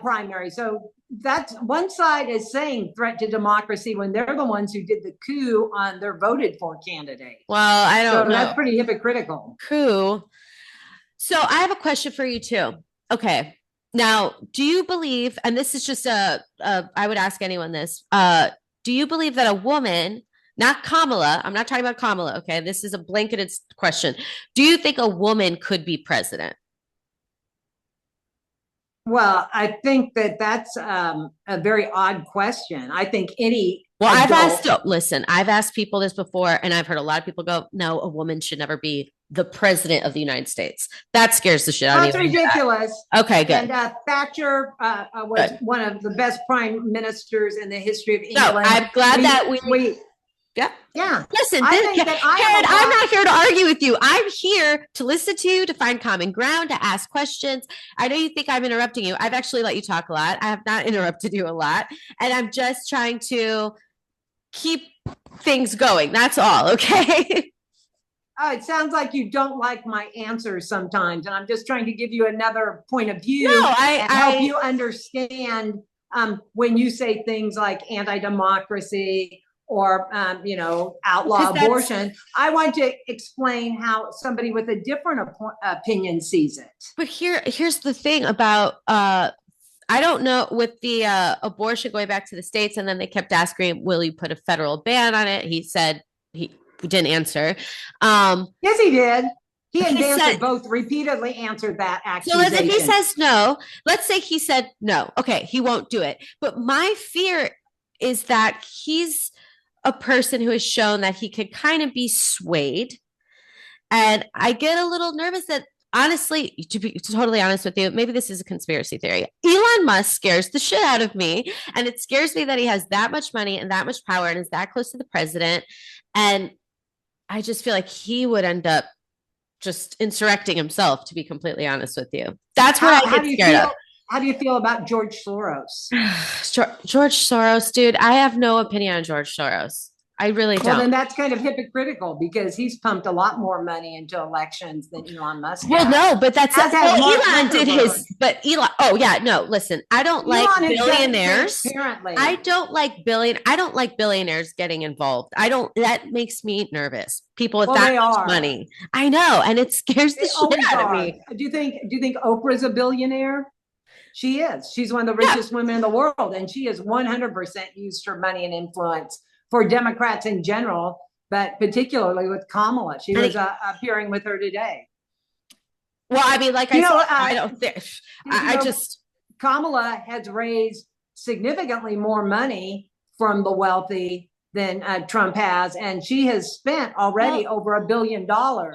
primary. So that's one side is saying threat to democracy when they're the ones who did the coup on their voted for candidate. Well, I don't know. That's pretty hypocritical. Coup. So I have a question for you too. Okay. Now, do you believe, and this is just I would ask anyone this, do you believe that a woman, not Kamala, I'm not talking about Kamala, okay? This is a blanketed question. Do you think a woman could be president? Well, I think that that's a very odd question. I think any Well, I've adult. asked, listen, I've asked people this before, and I've heard a lot of people go, no, a woman should never be the president of the United States. That scares the shit out of me. That's ridiculous. Okay, good. And Thatcher was Good. one of the best prime ministers in the history of No, England. I'm glad that we yeah. Listen, I think that I'm not here to argue with you. I'm here to listen to you, to find common ground, to ask questions. I know you think I'm interrupting you. I've actually let you talk a lot. I have not interrupted you a lot. And I'm just trying to keep things going. That's all. Okay. Oh, it sounds like you don't like my answers sometimes, and I'm just trying to give you another point of view and help you understand when you say things like anti-democracy or outlaw abortion. I want to explain how somebody with a different opinion sees it. But here's the thing about I don't know with the abortion going back to the States, and then they kept asking, will you put a federal ban on it? He said he didn't answer. Yes, he did. He and both repeatedly answered that accusation. So if he says no, let's say he said no. Okay, he won't do it. But my fear is that he's a person who has shown that he could kind of be swayed. And I get a little nervous that, honestly, to be totally honest with you, maybe this is a conspiracy theory. Elon Musk scares the shit out of me. And it scares me that he has that much money and that much power and is that close to the president. And I just feel like he would end up just insurrecting himself, to be completely honest with you. That's what I get scared of. How do you feel about George Soros? George Soros, dude, I have no opinion on George Soros. I really don't. Well, then that's kind of hypocritical because he's pumped a lot more money into elections than Elon Musk. Well, no, but that's Elon did his. But Elon. Oh yeah, no. Listen, I don't like billionaires. Apparently, I don't like billionaires getting involved. That makes me nervous. People with that much money. I know, and it scares the shit out of me. Do you think Oprah's a billionaire? She is. She's one of the richest women in the world, and she has 100% used her money and influence for Democrats in general, but particularly with Kamala. She was appearing with her today. Well, I mean, like I don't think. Kamala has raised significantly more money from the wealthy than Trump has, and she has spent already over $1 billion.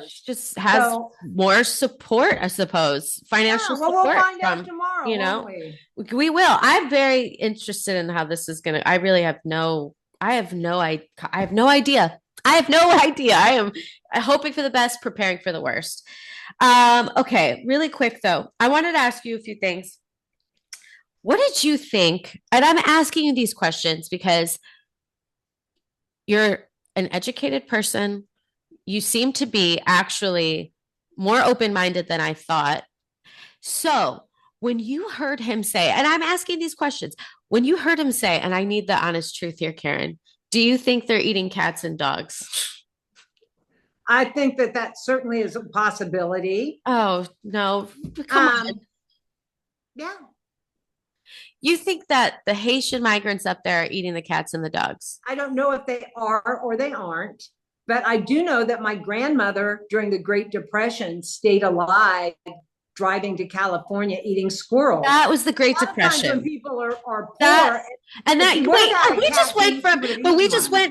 She just has more support, I suppose, financial support. We'll find out tomorrow. We will. I'm very interested in how this is going to. I really have no. I have no idea. I have no idea. I am hoping for the best, preparing for the worst. Okay, really quick though. I wanted to ask you a few things. What did you think? And I'm asking you these questions because you're an educated person. You seem to be actually more open-minded than I thought. So when you heard him say, and I'm asking these questions, when you heard him say, and I need the honest truth here, Karen, do you think they're eating cats and dogs? I think that certainly is a possibility. Oh, no. Come on. Yeah. You think that the Haitian migrants up there are eating the cats and the dogs? I don't know if they are or they aren't, but I do know that my grandmother during the Great Depression stayed alive driving to California eating squirrels. That was the Great Depression. When people are poor.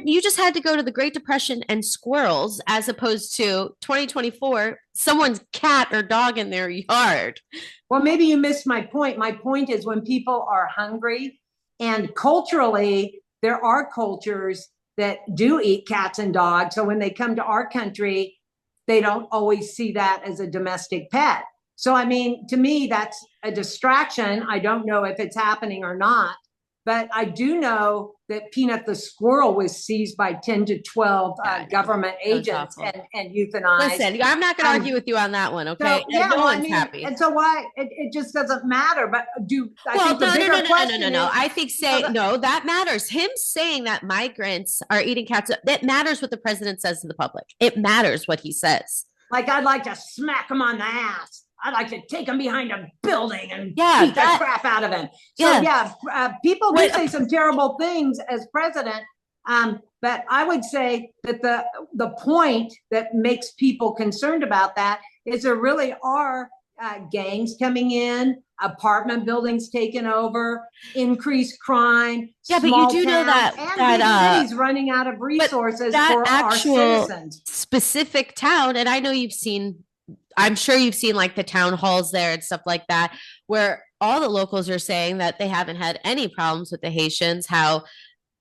You just had to go to the Great Depression and squirrels as opposed to 2024, someone's cat or dog in their yard. Well, maybe you missed my point. My point is when people are hungry, and culturally, there are cultures that do eat cats and dogs. So when they come to our country, they don't always see that as a domestic pet. So, I mean, to me, that's a distraction. I don't know if it's happening or not, but I do know that Peanut the squirrel was seized by 10 to 12 government agents and euthanized. Listen, I'm not going to argue with you on that one, okay? So, no one's happy. And so why? It just doesn't matter. But no. I think that matters. Him saying that migrants are eating cats, that matters what the president says to the public. It matters what he says. Like, I'd like to smack him on the ass. I'd like to take him behind a building and beat the crap out of him. So people do say some terrible things as president. But I would say that the point that makes people concerned about that is there really are gangs coming in, apartment buildings taken over, increased crime. Yeah, but you do know that big cities running out of resources for our citizens. Specific town, and I know I'm sure you've seen like the town halls there and stuff like that, where all the locals are saying that they haven't had any problems with the Haitians, how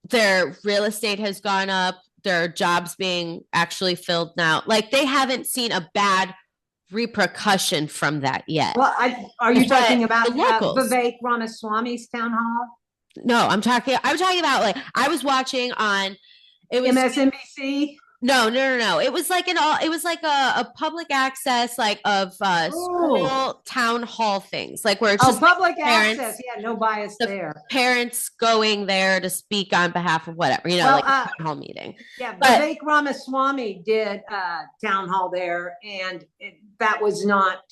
their real estate has gone up, their jobs being actually filled now. Like they haven't seen a bad repercussion from that yet. Well, are you talking about Vivek Ramaswamy's town hall? No, I'm talking about like I was watching on MSNBC. No. It was like a public access of school town hall things, like where it's just public access. Yeah, no bias there. Parents going there to speak on behalf of whatever, like a town hall meeting. Yeah, Vivek Ramaswamy did town hall there, and that was not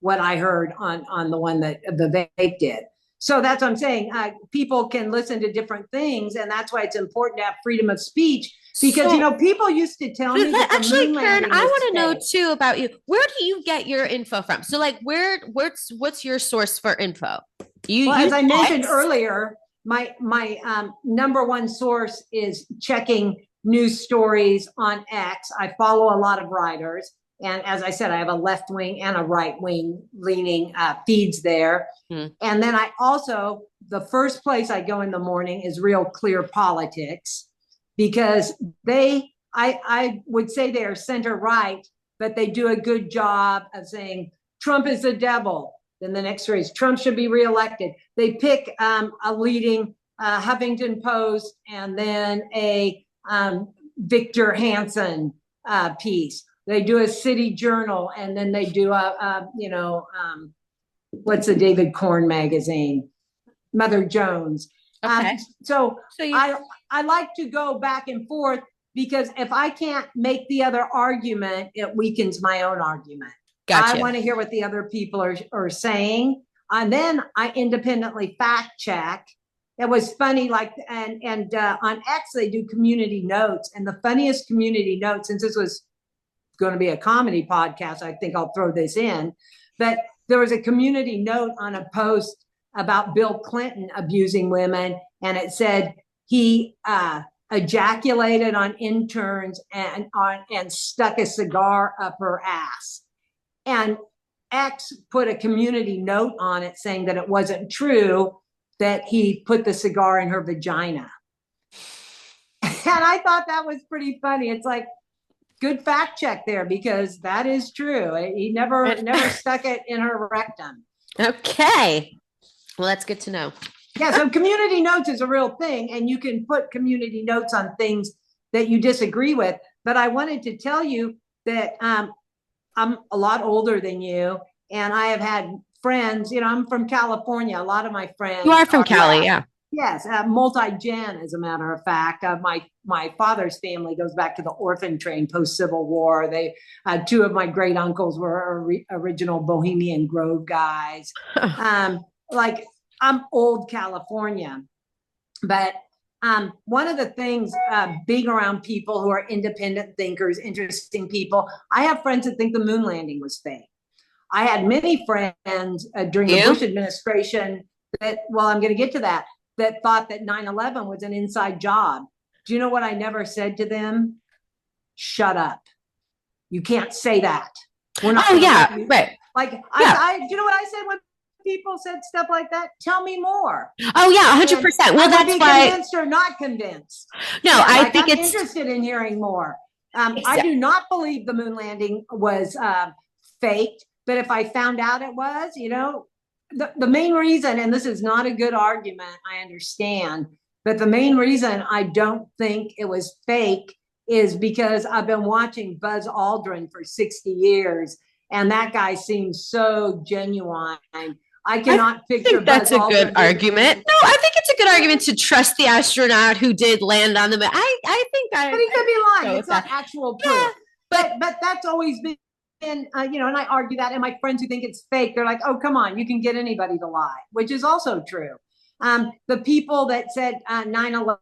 what I heard on the one that Vivek did. So that's what I'm saying. People can listen to different things, and that's why it's important to have freedom of speech. Because people used to tell me that actually, Karen, I want to know too about you. Where do you get your info from? So, like, what's your source for info? As I mentioned earlier, my number one source is checking news stories on X. I follow a lot of writers. And as I said, I have a left wing and a right wing leaning feeds there. And then I also, the first place I go in the morning is Real Clear Politics, because I would say they are center right, but they do a good job of saying Trump is the devil. Then the next phrase, Trump should be reelected. They pick a leading Huffington Post and then a Victor Hansen piece. They do a City Journal, and then they do what's the David Korn magazine, Mother Jones. Okay. So I like to go back and forth, because if I can't make the other argument, it weakens my own argument. Gotcha. I want to hear what the other people are saying, and then I independently fact check. It was funny, and on X they do community notes, and the funniest community note, since this was going to be a comedy podcast, I think I'll throw this in, but there was a community note on a post about Bill Clinton abusing women, and it said he ejaculated on interns and stuck a cigar up her ass. And X put a community note on it saying that it wasn't true, that he put the cigar in her vagina. And I thought that was pretty funny. It's like, good fact check there, because that is true. He never stuck it in her rectum. Okay. Well, that's good to know. Yeah, so community notes is a real thing, and you can put community notes on things that you disagree with. But I wanted to tell you that I'm a lot older than you, and I have had friends, I'm from California. A lot of my friends. You are from Cali, yeah. Yes, multi-gen, as a matter of fact. My father's family goes back to the orphan train post-Civil War. They two of my great uncles were original Bohemian Grove guys. I'm old California, but one of the things being around people who are independent thinkers, interesting people, I have friends that think the moon landing was fake. I had many friends during the Bush administration that, I'm going to get to that thought that 9/11 was an inside job. Do you know what I never said to them? Shut up. You can't say that. We're not. Oh, yeah, right. Like, do you know what I said when people said stuff like that? Tell me more. Oh, yeah, 100%. Well, that's why. Convinced or not convinced? No, I think I'm interested in hearing more. I do not believe the moon landing was faked, but if I found out it was, the main reason, and this is not a good argument, I understand, but the main reason I don't think it was fake is because I've been watching Buzz Aldrin for 60 years, and that guy seems so genuine. I cannot picture Buzz Aldrin. That's a good argument. No, I think it's a good argument to trust the astronaut who did land on the moon. I think but he could be lying. It's not actual proof. Yeah, but that's always been. And, and I argue that, and my friends who think it's fake, they're like, oh, come on, you can get anybody to lie, which is also true. The people that said 9/11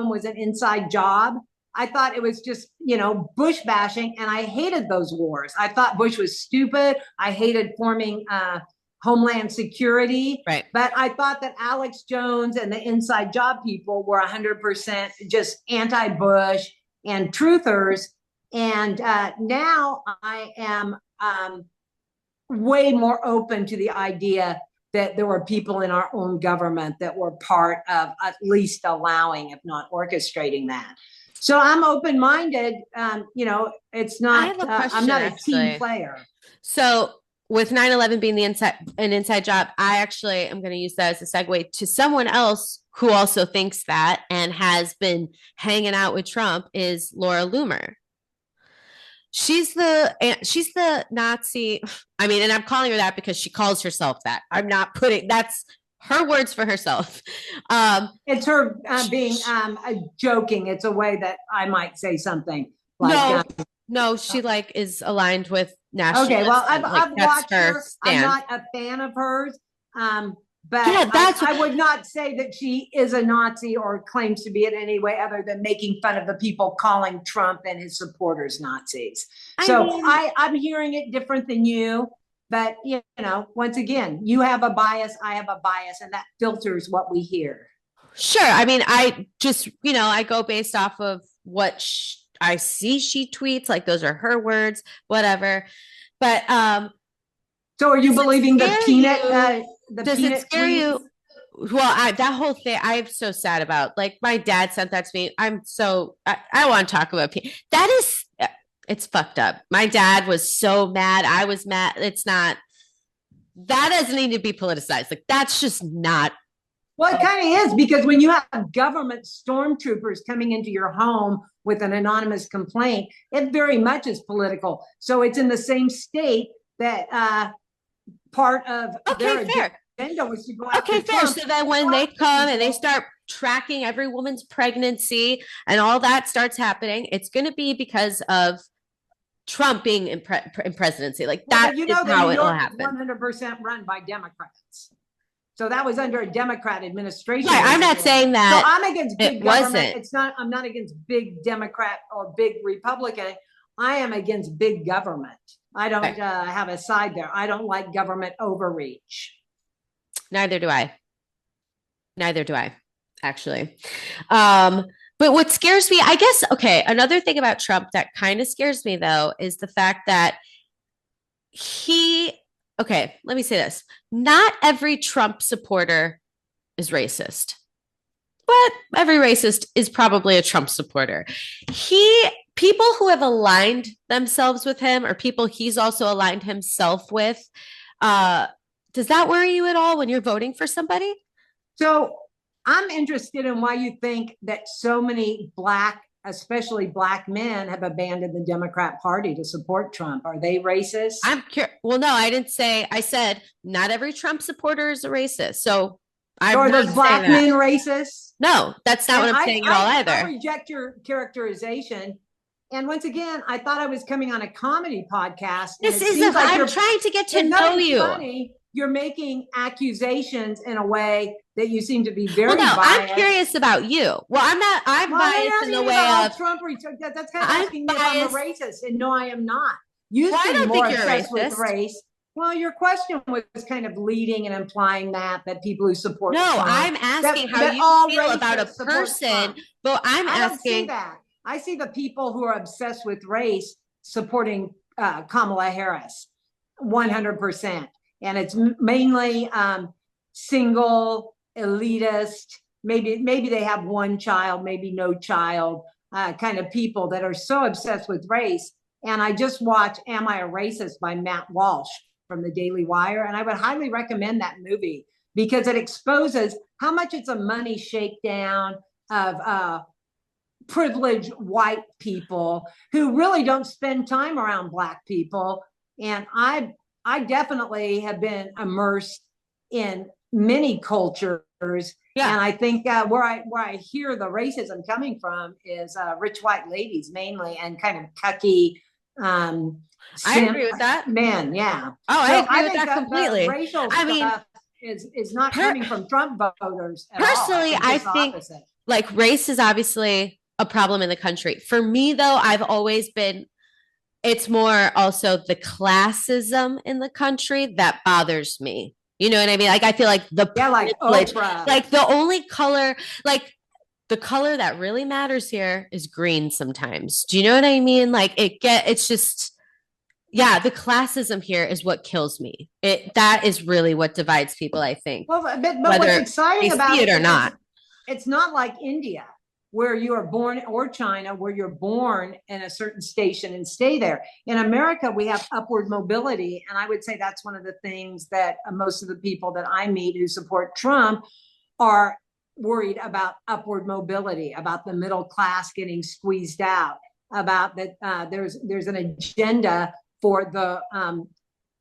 was an inside job, I thought it was just, Bush bashing, and I hated those wars. I thought Bush was stupid. I hated forming Homeland Security. Right. But I thought that Alex Jones and the inside job people were 100% just anti-Bush and truthers. And now I am way more open to the idea that there were people in our own government that were part of at least allowing, if not orchestrating that. So I'm open-minded. It's not, I'm not a team player. So with 9/11 being an inside job, I actually am going to use that as a segue to someone else who also thinks that and has been hanging out with Trump is Laura Loomer. She's the Nazi. I mean, and I'm calling her that because she calls herself that. I'm not putting, that's her words for herself. It's her being joking. It's a way that I might say something like, no, she like is aligned with national. Okay, well, I've watched her. I'm not a fan of hers. But yeah, I would not say that she is a Nazi or claims to be in any way other than making fun of the people calling Trump and his supporters Nazis. I'm hearing it different than you. But, once again, you have a bias, I have a bias, and that filters what we hear. Sure. I mean, I just, I go based off of what I see she tweets, like those are her words, whatever. But so are you believing the peanut? Does it scare you? Well, that whole thing, I'm so sad about. Like, my dad sent that to me. I want to talk about that is. It's fucked up. My dad was so mad. I was mad. That doesn't need to be politicized. Like, that's just not. Well, it kind of is, because when you have government stormtroopers coming into your home with an anonymous complaint, it very much is political. So it's in the same state that part of their agenda was to go after Trump. So then when they come and they start tracking every woman's pregnancy and all that starts happening, it's going to be because of Trump being in presidency. Like, that is how it will happen. 100% run by Democrats. So that was under a Democrat administration. Right, I'm not saying that. So I'm against big government. I'm not against big Democrat or big Republican. I am against big government. I don't have a side there. I don't like government overreach. Neither do I, actually. But what scares me, I guess, another thing about Trump that kind of scares me, though, is the fact that let me say this. Not every Trump supporter is racist, but every racist is probably a Trump supporter. People who have aligned themselves with him, or people he's also aligned himself with, does that worry you at all when you're voting for somebody? So I'm interested in why you think that so many especially black men have abandoned the Democrat Party to support Trump. Are they racist? I'm curious. Well, no, I didn't say. I said not every Trump supporter is a racist. So are those black men racist? No, that's not what I'm saying at all either. I reject your characterization. And once again, I thought I was coming on a comedy podcast. I'm trying to get to know you. Funny. You're making accusations in a way that you seem to be very biased. I'm curious about you. Well, I'm not. I'm biased in the way of Trump. That's kind of asking me if I'm a racist, and no, I am not. You seem more obsessed with race. Well, your question was kind of leading and implying that people who support Trump, I'm asking how you feel about a person. But I'm asking that. I see the people who are obsessed with race supporting Kamala Harris 100%. And it's mainly single, elitist, maybe they have one child, maybe no child, kind of people that are so obsessed with race. And I just watched Am I a Racist by Matt Walsh from the Daily Wire. And I would highly recommend that movie because it exposes how much it's a money shakedown of privileged white people who really don't spend time around black people. And I definitely have been immersed in many cultures. Yeah. And I think where I hear the racism coming from is rich white ladies mainly, and kind of cucky. I agree with that. Men, yeah. Oh, so I agree with that completely. Racial stuff is not coming from Trump voters. Personally, I think like race is obviously a problem in the country. For me, though, I've always been, it's more also the classism in the country that bothers me. You know what I mean? Like, I feel like the like privilege, Oprah. like the only color, like the color that really matters here is green sometimes. Do you know what I mean? Like it's just, yeah, the classism here is what kills me. That is really what divides people, I think. Well, but whether what's exciting they about see it or is not. it's not like India, where you are born, or China, where you're born in a certain station and stay there. In America, we have upward mobility. And I would say that's one of the things that most of the people that I meet who support Trump are worried about: upward mobility, about the middle class getting squeezed out, about that there's an agenda for the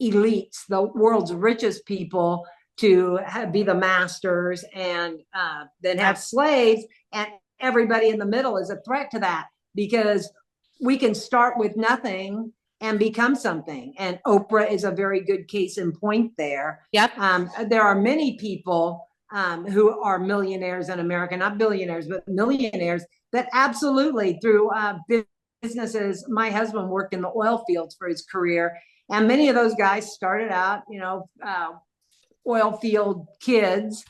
elites, the world's richest people, to be the masters, and then have slaves, and everybody in the middle is a threat to that, because we can start with nothing and become something. And Oprah is a very good case in point there. Yep. There are many people who are millionaires in America, not billionaires, but millionaires, that absolutely through businesses. My husband worked in the oil fields for his career, and many of those guys started out, oil field kids,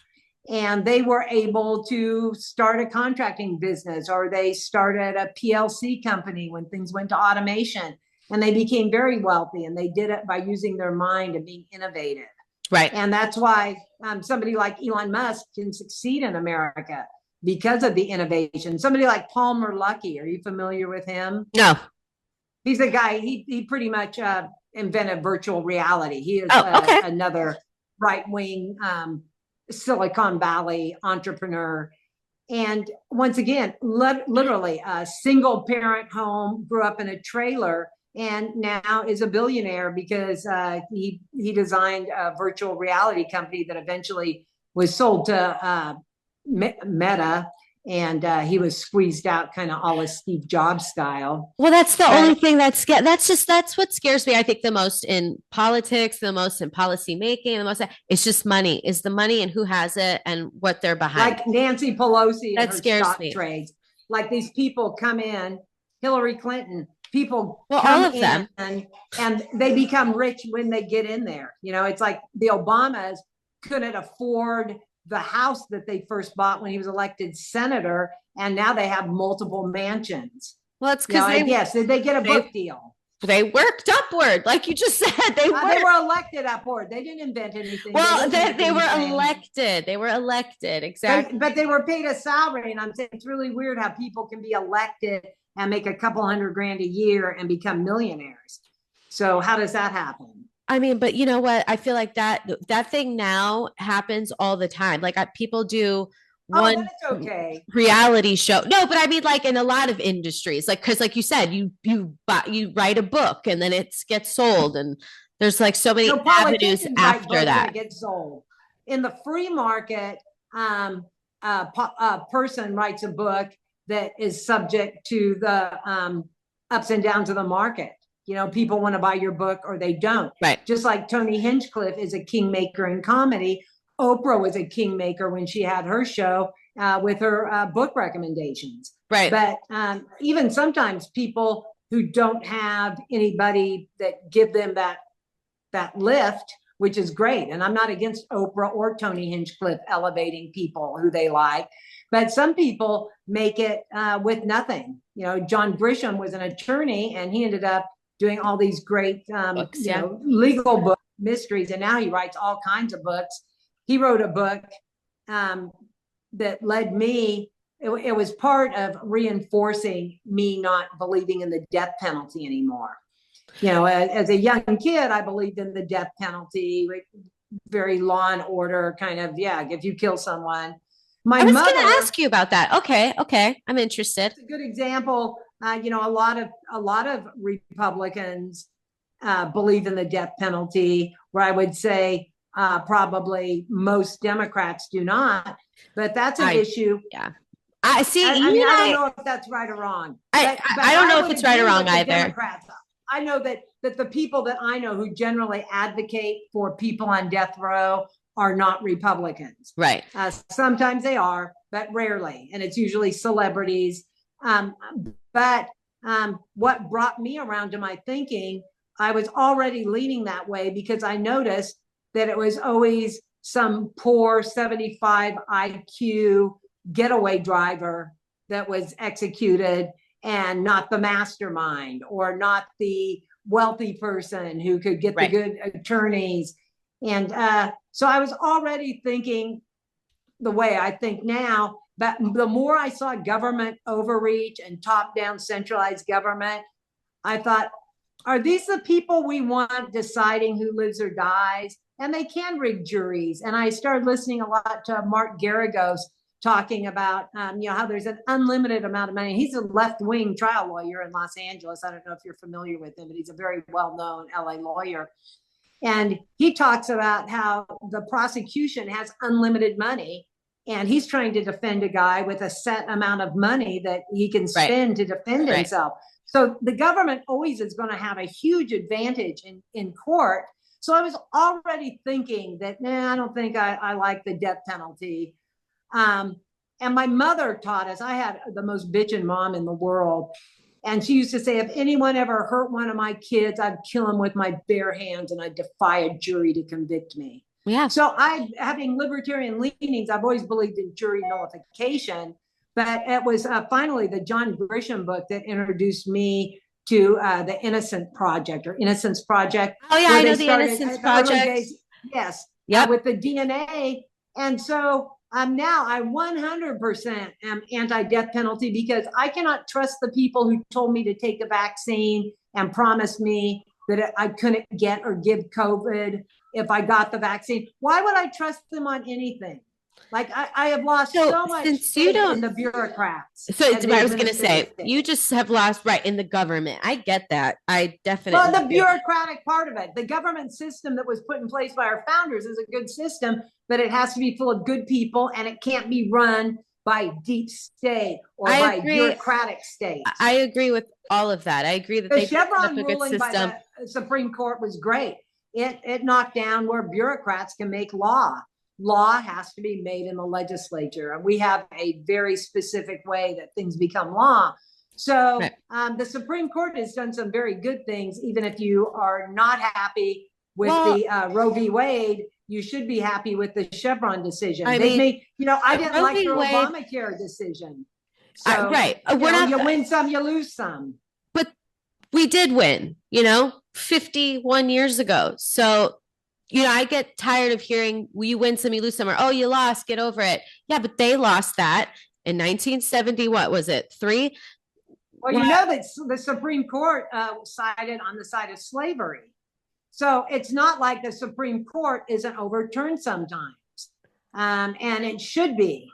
and they were able to start a contracting business, or they started a PLC company when things went to automation, and they became very wealthy, and they did it by using their mind and being innovative. Right. And that's why somebody like Elon Musk can succeed in America, because of the innovation. Somebody like Palmer Luckey, are you familiar with him? No. He's a guy, he pretty much invented virtual reality. He is okay. another right-wing Silicon Valley entrepreneur. And once again, literally a single parent home, grew up in a trailer, and now is a billionaire because he designed a virtual reality company that eventually was sold to Meta, and he was squeezed out kind of all Steve Jobs style. Well, that's the only thing that's what scares me, I think, the most in politics, the most in policy making, the most, it's just money. Is the money and who has it and what they're behind. Like Nancy Pelosi and that her scares stock me. trades. Like these people come in, Hillary Clinton, people Well, come all of them, and they become rich when they get in there. It's like the Obamas couldn't afford the house that they first bought when he was elected senator, and now they have multiple mansions. Well, it's because did they get a book deal? They worked upward, like you just said. They were elected upward. They didn't invent anything. Well, they were elected. They were elected, exactly. But they were paid a salary, and I'm saying it's really weird how people can be elected and make a couple $100,000 a year and become millionaires. So how does that happen? I mean, but you know what? I feel like that thing now happens all the time. Like people do one reality show. No, but I mean, like in a lot of industries, like, cause like you said, you write a book and then it gets sold, and there's like so many avenues after that. Get sold in the free market. A person writes a book that is subject to the ups and downs of the market. People want to buy your book or they don't. Right. Just like Tony Hinchcliffe is a kingmaker in comedy. Oprah was a kingmaker when she had her show with her book recommendations. Right. But even sometimes people who don't have anybody that give them that lift, which is great. And I'm not against Oprah or Tony Hinchcliffe elevating people who they like, but some people make it with nothing. John Grisham was an attorney, and he ended up doing all these great books, legal book mysteries, and now he writes all kinds of books. He wrote a book that led me, it was part of reinforcing me not believing in the death penalty anymore. As a young kid, I believed in the death penalty, very Law and Order kind of, if you kill someone. I was going to ask you about that. Okay. I'm interested. It's a good example. A lot of Republicans believe in the death penalty, where I would say probably most Democrats do not. But that's an issue. Yeah. I see. I don't know if that's right or wrong. I don't know if it's right or wrong either. Democrats. I know that the people that I know who generally advocate for people on death row are not Republicans. Right. Sometimes they are, but rarely. And it's usually celebrities. But what brought me around to my thinking, I was already leaning that way because I noticed that it was always some poor 75 IQ getaway driver that was executed, and not the mastermind or not the wealthy person who could get the good attorneys. And so I was already thinking the way I think now, but the more I saw government overreach and top-down centralized government, I thought, are these the people we want deciding who lives or dies? And they can rig juries. And I started listening a lot to Mark Garagos talking about, how there's an unlimited amount of money. He's a left-wing trial lawyer in Los Angeles. I don't know if you're familiar with him, but he's a very well-known LA lawyer. And he talks about how the prosecution has unlimited money, and he's trying to defend a guy with a set amount of money that he can spend to defend himself. So the government always is going to have a huge advantage in court. So I was already thinking that, I don't think I like the death penalty. And my mother taught us, I had the most bitchin' mom in the world. And she used to say, if anyone ever hurt one of my kids, I'd kill him with my bare hands, and I'd defy a jury to convict me. Yeah. So having libertarian leanings, I've always believed in jury nullification, but it was finally the John Grisham book that introduced me to the Innocent Project or Innocence Project. Oh yeah, I know the Innocence Project. Yes. Yeah. With the DNA. And so now I 100% am anti-death penalty, because I cannot trust the people who told me to take a vaccine and promised me that I couldn't get or give COVID if I got the vaccine. Why would I trust them on anything? Like I have lost so much faith in the bureaucrats. So I was going to say, you just have lost in the government. I get that. I definitely. Well, the bureaucratic part of it, the government system that was put in place by our founders is a good system, but it has to be full of good people, and it can't be run by deep state or by bureaucratic states. I agree with all of that. I agree that the Chevron ruling by the Supreme Court was great. It knocked down where bureaucrats can make law. Law has to be made in the legislature, and we have a very specific way that things become law. So the Supreme Court has done some very good things. Even if you are not happy with the Roe v. Wade, you should be happy with the Chevron decision. I didn't like the Obamacare decision. So, you win some, you lose some. But we did win, 51 years ago. So, I get tired of hearing, you win some, you lose some, or, oh, you lost, get over it. Yeah, but they lost that in 1970. What was it? 3? Well, that the Supreme Court sided on the side of slavery. So it's not like the Supreme Court isn't overturned sometimes. And it should be.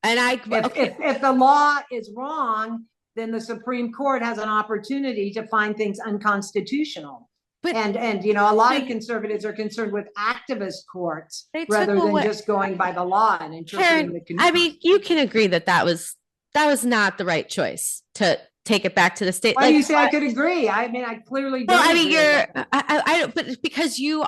And if the law is wrong, then the Supreme Court has an opportunity to find things unconstitutional. But, and a lot of conservatives are concerned with activist courts rather than just going by the law and interpreting the constitution. I mean, you can agree that was not the right choice to take it back to the state. Well, you say I could agree. I mean, I clearly don't. Well, I mean, I don't, but because you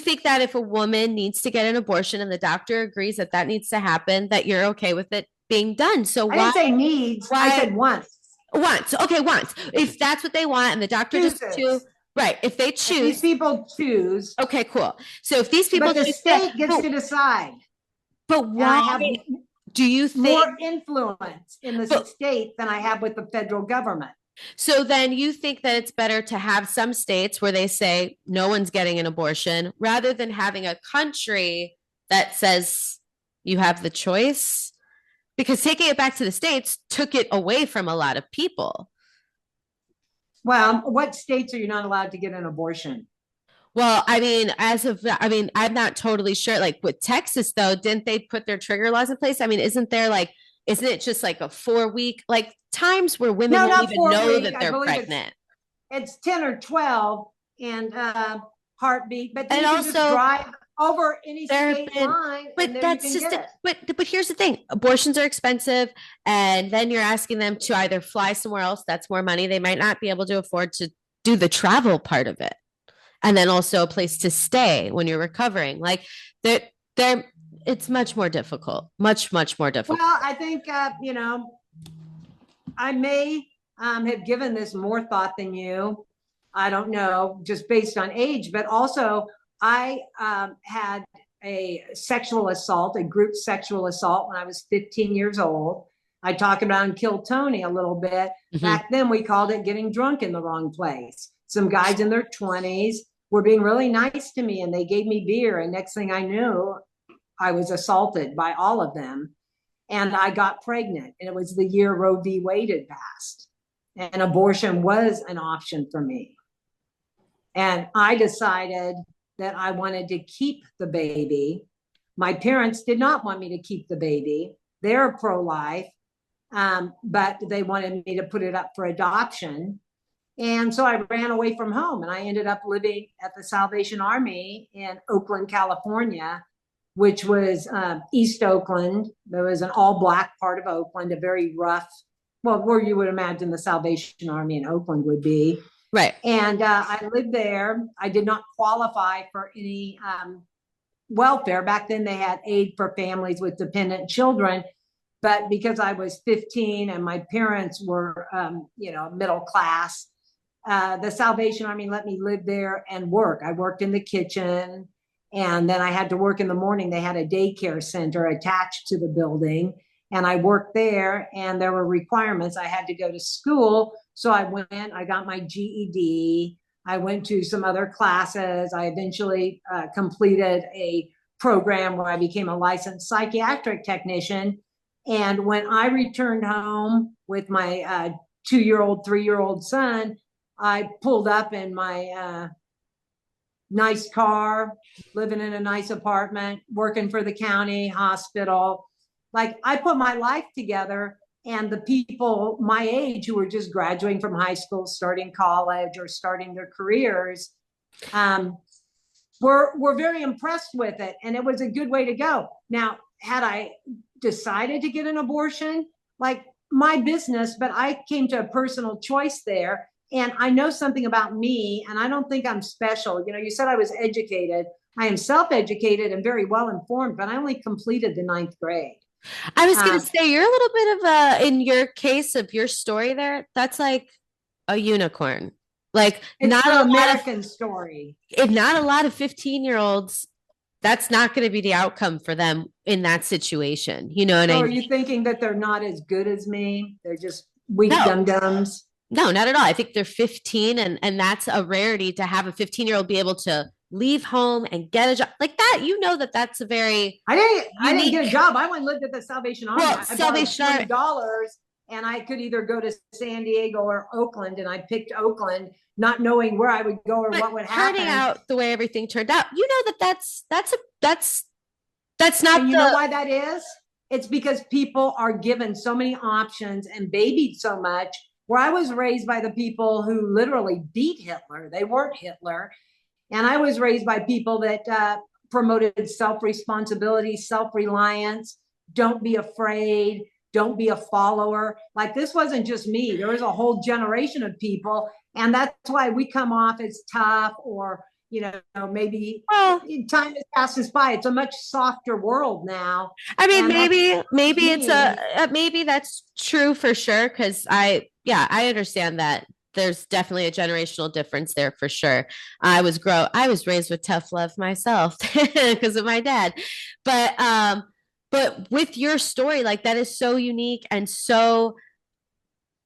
think that if a woman needs to get an abortion and the doctor agrees that needs to happen, that you're okay with it being done. So I didn't say needs. I said once. Once. Okay, once. If that's what they want and the doctor just right. If they choose. If these people choose. Okay, cool. So if these people. But the state gets to decide. But why do you think. More influence in the state than I have with the federal government. So then you think that it's better to have some states where they say no one's getting an abortion rather than having a country that says you have the choice? Because taking it back to the states took it away from a lot of people. Well, what states are you not allowed to get an abortion? Well, I mean, I'm not totally sure. Like with Texas, though, didn't they put their trigger laws in place? I mean, isn't it just like a 4-week, like times where women don't even know that they're pregnant? It's 10 or 12 and heartbeat, but then you also just drive over any state line. But that's just it. But here's the thing: abortions are expensive, and then you're asking them to either fly somewhere else. That's more money. They might not be able to afford to do the travel part of it, and then also a place to stay when you're recovering. Like it's much more difficult. Much more difficult. Well, I think I may have given this more thought than you. I don't know, just based on age, but also I had a sexual assault, a group sexual assault when I was 15 years old. I talk about and Kill Tony a little bit. Back then we called it getting drunk in the wrong place. Some guys in their 20s were being really nice to me and they gave me beer. And next thing I knew, I was assaulted by all of them. And I got pregnant. And it was the year Roe v. Wade had passed. And abortion was an option for me. And I decided that I wanted to keep the baby. My parents did not want me to keep the baby. They're pro-life, but they wanted me to put it up for adoption. And so I ran away from home and I ended up living at the Salvation Army in Oakland, California, which was East Oakland. There was an all-black part of Oakland, a very rough, well, where you would imagine the Salvation Army in Oakland would be. Right. And I lived there. I did not qualify for any welfare. Back then they had aid for families with dependent children. But because I was 15 and my parents were, middle class, the Salvation Army let me live there and work. I worked in the kitchen and then I had to work in the morning. They had a daycare center attached to the building and I worked there and there were requirements. I had to go to school. So I went, I got my GED. I went to some other classes. I eventually completed a program where I became a licensed psychiatric technician. And when I returned home with my 2-year-old, 3-year-old son, I pulled up in my nice car, living in a nice apartment, working for the county hospital. Like I put my life together. And the people my age who were just graduating from high school, starting college or starting their careers, were very impressed with it. And it was a good way to go. Now, had I decided to get an abortion, like my business, but I came to a personal choice there. And I know something about me, and I don't think I'm special. You know, you said I was educated. I am self-educated and very well informed, but I only completed the 9th grade. I was going to say, you're a little bit of in your case of your story there, that's like a unicorn. Like it's not an a American story. If not a lot of 15-year-olds, that's not going to be the outcome for them in that situation. You know what I mean? Are you thinking that they're not as good as me? They're just weak dum-dums? No, not at all. I think they're 15 and that's a rarity to have a 15-year-old be able to leave home and get a job like that. You know, that's a very I didn't get a job. I went and lived at the Salvation Army. Well, I Salvation borrowed $20 and I could either go to San Diego or Oakland, and I picked Oakland, not knowing where I would go or what would happen. Turning out the way everything turned out, you know that's not. And you know why that is? It's because people are given so many options and babied so much. Where I was raised by the people who literally beat Hitler. They weren't Hitler. And I was raised by people that promoted self-responsibility, self-reliance, don't be afraid, don't be a follower. Like this wasn't just me. There was a whole generation of people. And that's why we come off as tough or, maybe time has passed us by. It's a much softer world now. I mean, maybe that's true for sure. Cause I understand that. There's definitely a generational difference there for sure. I was raised with tough love myself because of my dad. But with your story, like that is so unique and so,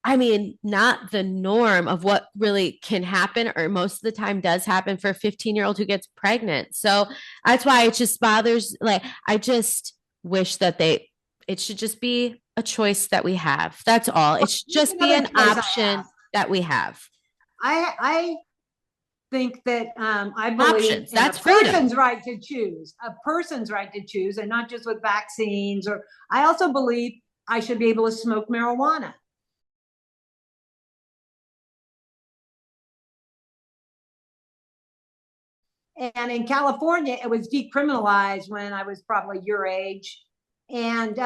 I mean, not the norm of what really can happen or most of the time does happen for a 15-year-old who gets pregnant. So that's why it just bothers. Like, I just wish that it should just be a choice that we have. That's all. It should just be an option that we have. I think that I believe options. That's a person's right to choose. A person's right to choose, and not just with vaccines. Or I also believe I should be able to smoke marijuana. And in California, it was decriminalized when I was probably your age. And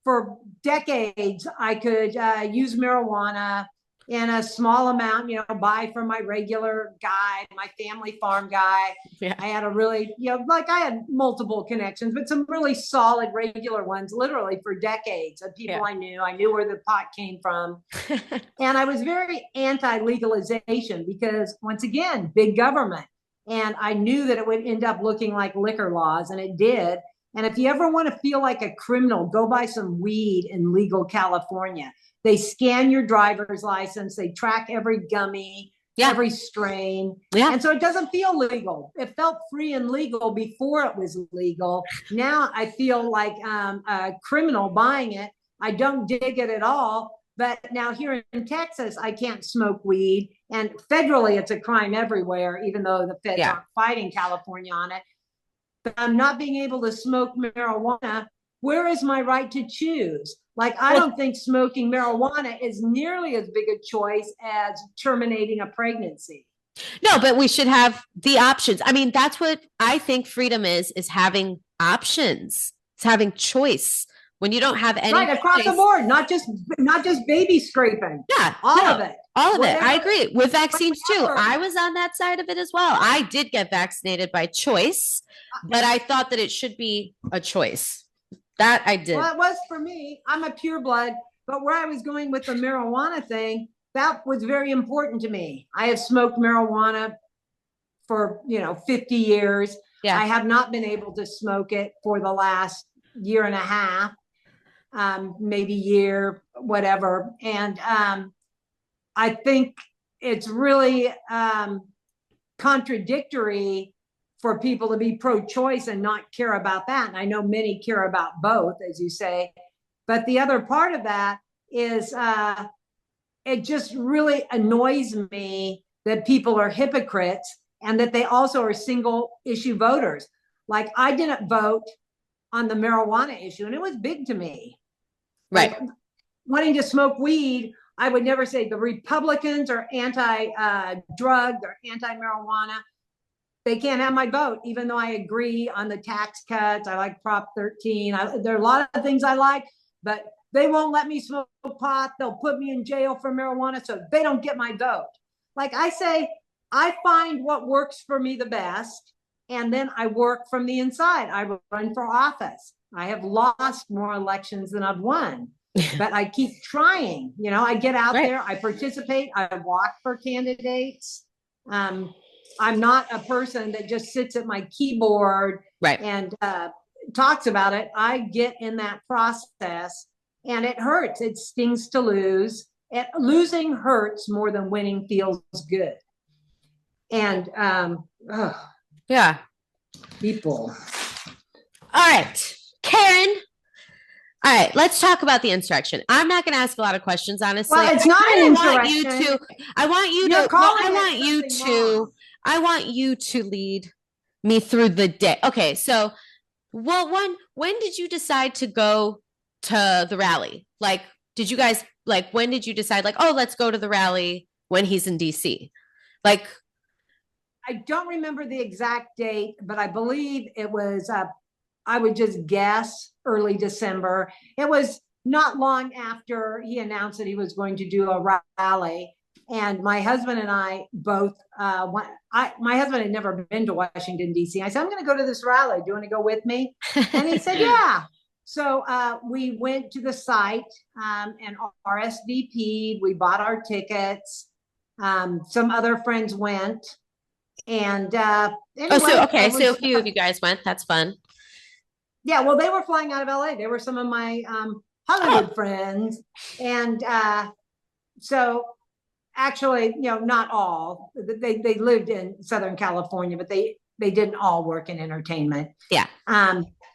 for decades, I could use marijuana in a small amount, buy from my regular guy, my family farm guy. Yeah. I had a really, like I had multiple connections, but some really solid regular ones, literally for decades of people I knew. I knew where the pot came from. And I was very anti-legalization because, once again, big government. And I knew that it would end up looking like liquor laws, and it did. And if you ever want to feel like a criminal, go buy some weed in legal California. They scan your driver's license. They track every gummy, every strain. Yeah. And so it doesn't feel legal. It felt free and legal before it was legal. Now I feel like a criminal buying it. I don't dig it at all. But now here in Texas, I can't smoke weed. And federally, it's a crime everywhere, even though the feds aren't fighting California on it. But I'm not being able to smoke marijuana. Where is my right to choose? Like, I don't think smoking marijuana is nearly as big a choice as terminating a pregnancy. No, but we should have the options. I mean, that's what I think freedom is having options. It's having choice. When you don't have any right across the board, not just baby scraping. Yeah, all of it. I agree with vaccines too. I was on that side of it as well. I did get vaccinated by choice, but I thought that it should be a choice. That I did. Well, it was for me. I'm a pureblood, but where I was going with the marijuana thing, that was very important to me. I have smoked marijuana for 50 years. Yeah. I have not been able to smoke it for the last year and a half. Maybe year, whatever. And I think it's really contradictory for people to be pro-choice and not care about that. And I know many care about both, as you say. But the other part of that is it just really annoys me that people are hypocrites and that they also are single issue voters. Like, I didn't vote on the marijuana issue, and it was big to me. Right. Like, wanting to smoke weed, I would never say the Republicans are anti-drug or anti-marijuana. They can't have my vote, even though I agree on the tax cuts. I like Prop 13. There are a lot of things I like, but they won't let me smoke pot. They'll put me in jail for marijuana, so they don't get my vote. Like I say, I find what works for me the best, and then I work from the inside. I run for office. I have lost more elections than I've won, but I keep trying. I get out there, I participate, I walk for candidates. I'm not a person that just sits at my keyboard and talks about it. I get in that process, and it hurts. It stings to lose. Losing hurts more than winning feels good. And people. All right, Karen. All right, let's talk about the insurrection. I'm not going to ask a lot of questions, honestly. Well, it's not an insurrection. I want you to lead me through the day. Okay, so when did you decide to go to the rally? Like, did you guys, when did you decide, let's go to the rally when he's in DC? I don't remember the exact date, but I believe it was, I would just guess, early December. It was not long after he announced that he was going to do a rally. And my husband and I both went. My husband had never been to Washington, D.C. I said, I'm going to go to this rally. Do you want to go with me? And he said, yeah. So we went to the site and RSVP'd. We bought our tickets. Some other friends went. And anyway, so a few of you guys went. That's fun. Yeah, well, they were flying out of LA. They were some of my Hollywood friends. And so actually, not all. They lived in Southern California, but they didn't all work in entertainment. Yeah.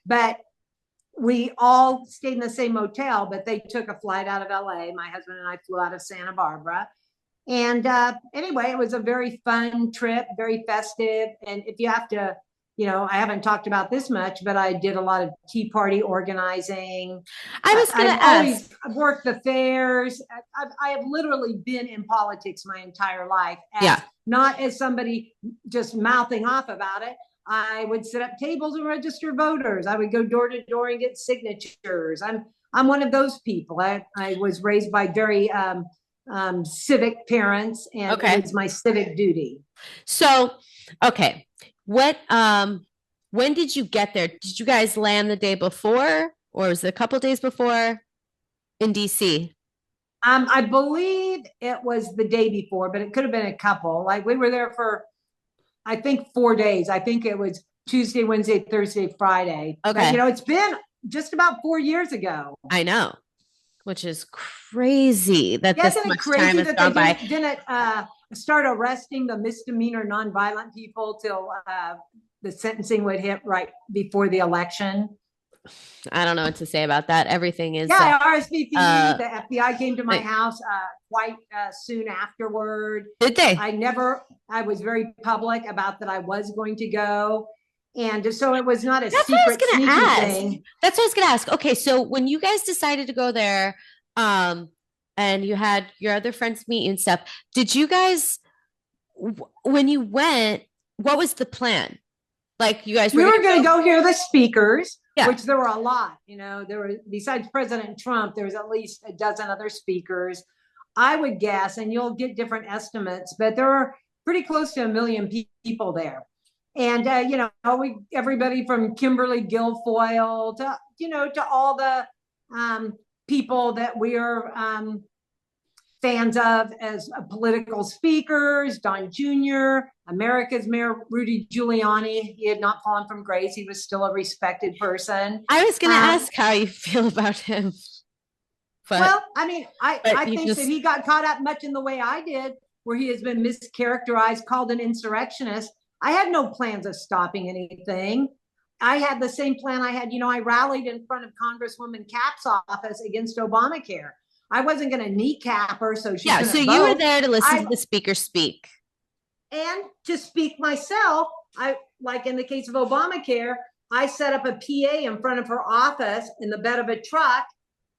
But we all stayed in the same motel, but they took a flight out of LA. My husband and I flew out of Santa Barbara. And anyway, it was a very fun trip, very festive. And if you have to, I haven't talked about this much, but I did a lot of Tea Party organizing. I was going to ask. I've worked the fairs. I have literally been in politics my entire life. Not as somebody just mouthing off about it. I would set up tables and register voters. I would go door to door and get signatures. I'm one of those people. I was raised by very civic parents, and Okay. it was my civic duty. So, okay. When did you get there? Did you guys land the day before, or was it a couple days before in DC? I believe it was the day before, but it could have been a couple. Like we were there for, I think 4 days. I think it was Tuesday, Wednesday, Thursday, Friday. Okay. But, you know, it's been just about 4 years ago. I know, which is crazy that Yeah, this isn't it much crazy time has that gone by. didn't start arresting the misdemeanor nonviolent people till the sentencing would hit right before the election? I don't know what to say about that. Everything is Yeah, RSVP. uh, The FBI came to my like- house quite soon afterward. did they? I was very public about that I was going to go. And just so it was not a That's what I was secret gonna sneaky ask. thing. That's what I was gonna ask. Okay, so when you guys decided to go there, and you had your other friends meet you and stuff, did you guys, when you went, what was the plan? Like you guys We were were going to go hear the speakers, Yeah. which there were a lot. You know, there were, besides President Trump, there was at least a dozen other speakers. I would guess, and you'll get different estimates, but there were pretty close to 1 million people there. And, you know, everybody from Kimberly Guilfoyle to, you know, to all the people that we are fans of as political speakers, Don Jr., America's Mayor Rudy Giuliani. He had not fallen from grace. He was still a respected person. I was gonna ask how you feel about him. But well, I mean, I think just, that he got caught up much in the way I did, where he has been mischaracterized, called an insurrectionist. I had no plans of stopping anything. I had the same plan I had, you know, I rallied in front of Congresswoman Capps' office against Obamacare. I wasn't going to kneecap her, so she couldn't so vote. you were there to listen to the speaker speak. And to speak myself, I, like in the case of Obamacare, I set up a PA in front of her office in the bed of a truck,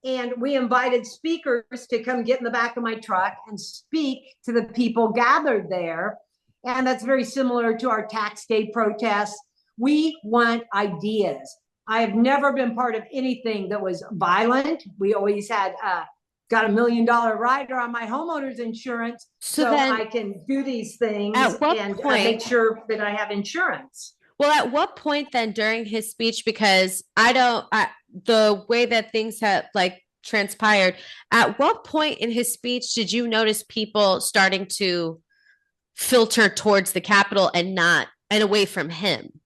and we invited speakers to come get in the back of my truck and speak to the people gathered there. And that's very similar to our tax day protests. We want ideas. I have never been part of anything that was violent. We always had got $1 million rider on my homeowner's insurance, so then, I can do these things and make sure that I have insurance. Well, at what point then during his speech, because the way that things have like transpired, at what point in his speech did you notice people starting to filter towards the Capitol and away from him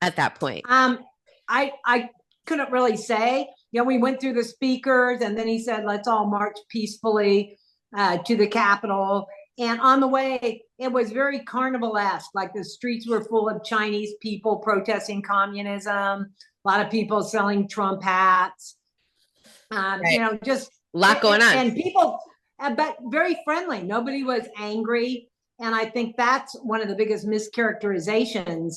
at that point? I couldn't really say. You know, we went through the speakers, and then he said, let's all march peacefully to the Capitol. And on the way, it was very carnival-esque. Like the streets were full of Chinese people protesting communism, a lot of people selling Trump hats, right. You know, just a lot going on. And people, but very friendly. Nobody was angry. And I think that's one of the biggest mischaracterizations.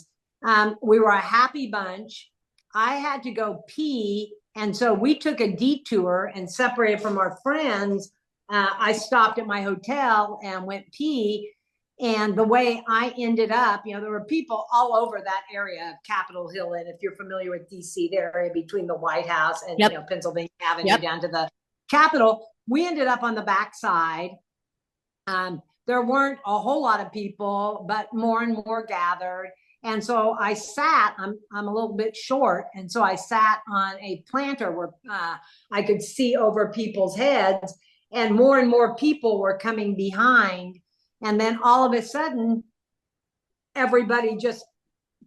We were a happy bunch. I had to go pee. And so we took a detour and separated from our friends. I stopped at my hotel and went pee. And the way I ended up, you know, there were people all over that area of Capitol Hill. And if you're familiar with DC, the area between the White House and, you know, Pennsylvania Avenue down to the Capitol, we ended up on the backside. There weren't a whole lot of people, but more and more gathered. And so I sat, I'm a little bit short. And so I sat on a planter where I could see over people's heads, and more people were coming behind. And then all of a sudden, everybody just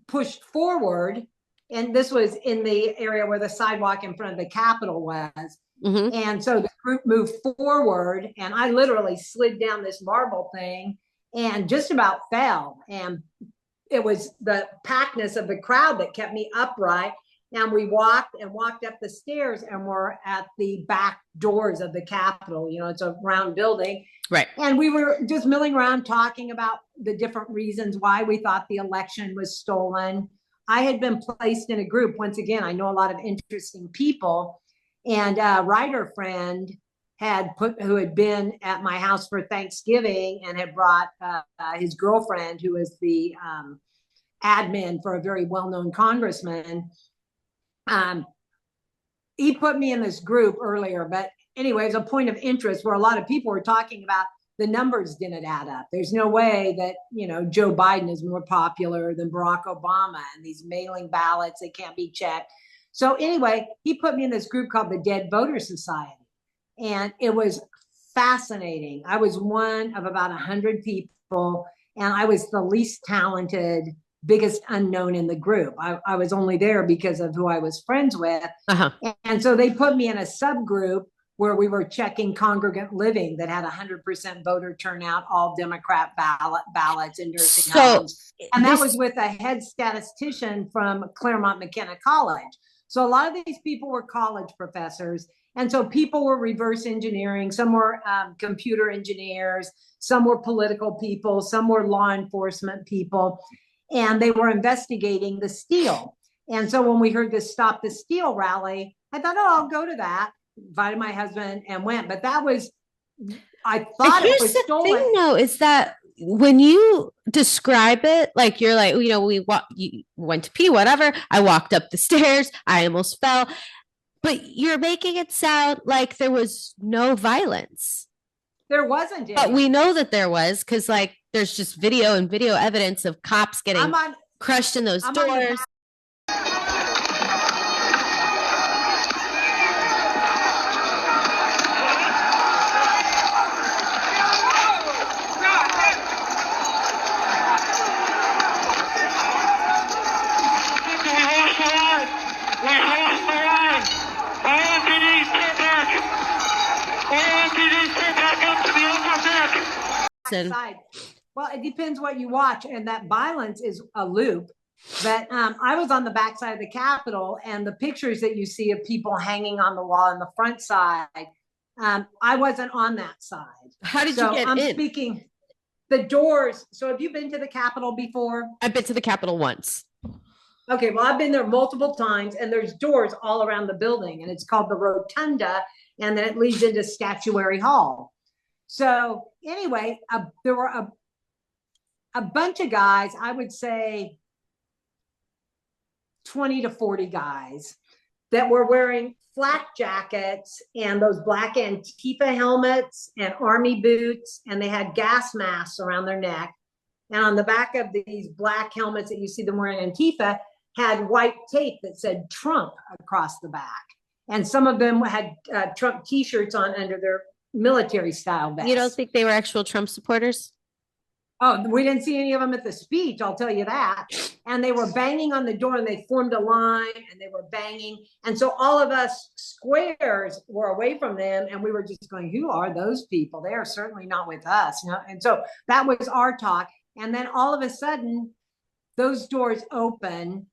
pushed forward. And this was in the area where the sidewalk in front of the Capitol was. Mm-hmm. And so the group moved forward, and I literally slid down this marble thing and just about fell. And it was the packness of the crowd that kept me upright. And we walked up the stairs, and we're at the back doors of the Capitol. You know, it's a round building. Right. And we were just milling around talking about the different reasons why we thought the election was stolen. I had been placed in a group. Once again, I know a lot of interesting people. And a writer friend who had been at my house for Thanksgiving and had brought his girlfriend, who was the admin for a very well-known congressman. He put me in this group earlier, but anyway, it was a point of interest where a lot of people were talking about the numbers didn't add up. There's no way that, Joe Biden is more popular than Barack Obama, and these mailing ballots, they can't be checked. So anyway, he put me in this group called the Dead Voter Society. And it was fascinating. I was one of about 100 people, and I was the least talented, biggest unknown in the group. I was only there because of who I was friends with. Uh-huh. And so they put me in a subgroup where we were checking congregant living that had 100% voter turnout, all Democrat ballots in nursing homes. And that was with a head statistician from Claremont McKenna College. So a lot of these people were college professors. And so people were reverse engineering. Some were computer engineers. Some were political people. Some were law enforcement people. And they were investigating the steal. And so when we heard this Stop the Steal rally, I thought, oh, I'll go to that. Invited my husband and went. But that was, I thought it was stolen. Thing, though, is that when you describe it, like you're like, you went to pee, whatever. I walked up the stairs. I almost fell. But you're making it sound like there was no violence. There wasn't any. But we know that there was, because like there's just video evidence of cops getting crushed in those doors. Well, it depends what you watch, and that violence is a loop. But I was on the backside of the Capitol, and the pictures that you see of people hanging on the wall on the front side, I wasn't on that side. How did you get in? I'm speaking the doors. So have you been to the Capitol before? I've been to the Capitol once. Okay, well, I've been there multiple times, and there's doors all around the building, and it's called the Rotunda, and then it leads into Statuary Hall. So anyway, there were a bunch of guys, I would say 20 to 40 guys that were wearing flak jackets and those black Antifa helmets and army boots, and they had gas masks around their neck. And on the back of these black helmets that you see them wearing Antifa had white tape that said Trump across the back. And some of them had Trump t-shirts on under their military style vests. You don't think they were actual Trump supporters? Oh, we didn't see any of them at the speech, I'll tell you that. And they were banging on the door, and they formed a line, and they were banging. And so all of us squares were away from them, and we were just going, who are those people? They are certainly not with us. And so that was our talk. And then all of a sudden, those doors open,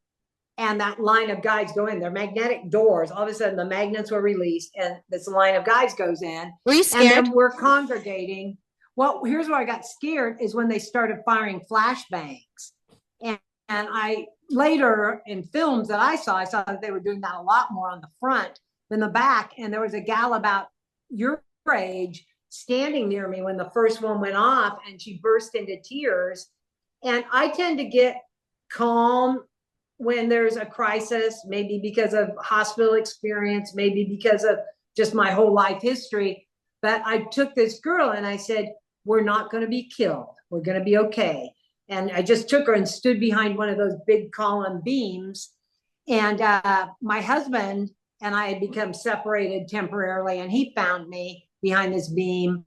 and that line of guys go in. They're magnetic doors. All of a sudden, the magnets were released, and this line of guys goes in. Were you scared? And then we're congregating. Well, here's where I got scared is when they started firing flashbangs. And I later in films that I saw that they were doing that a lot more on the front than the back. And there was a gal about your age standing near me when the first one went off, and she burst into tears. And I tend to get calm when there's a crisis, maybe because of hospital experience, maybe because of just my whole life history. But I took this girl and I said, we're not going to be killed. We're going to be okay. And I just took her and stood behind one of those big column beams. And my husband and I had become separated temporarily, and he found me behind this beam.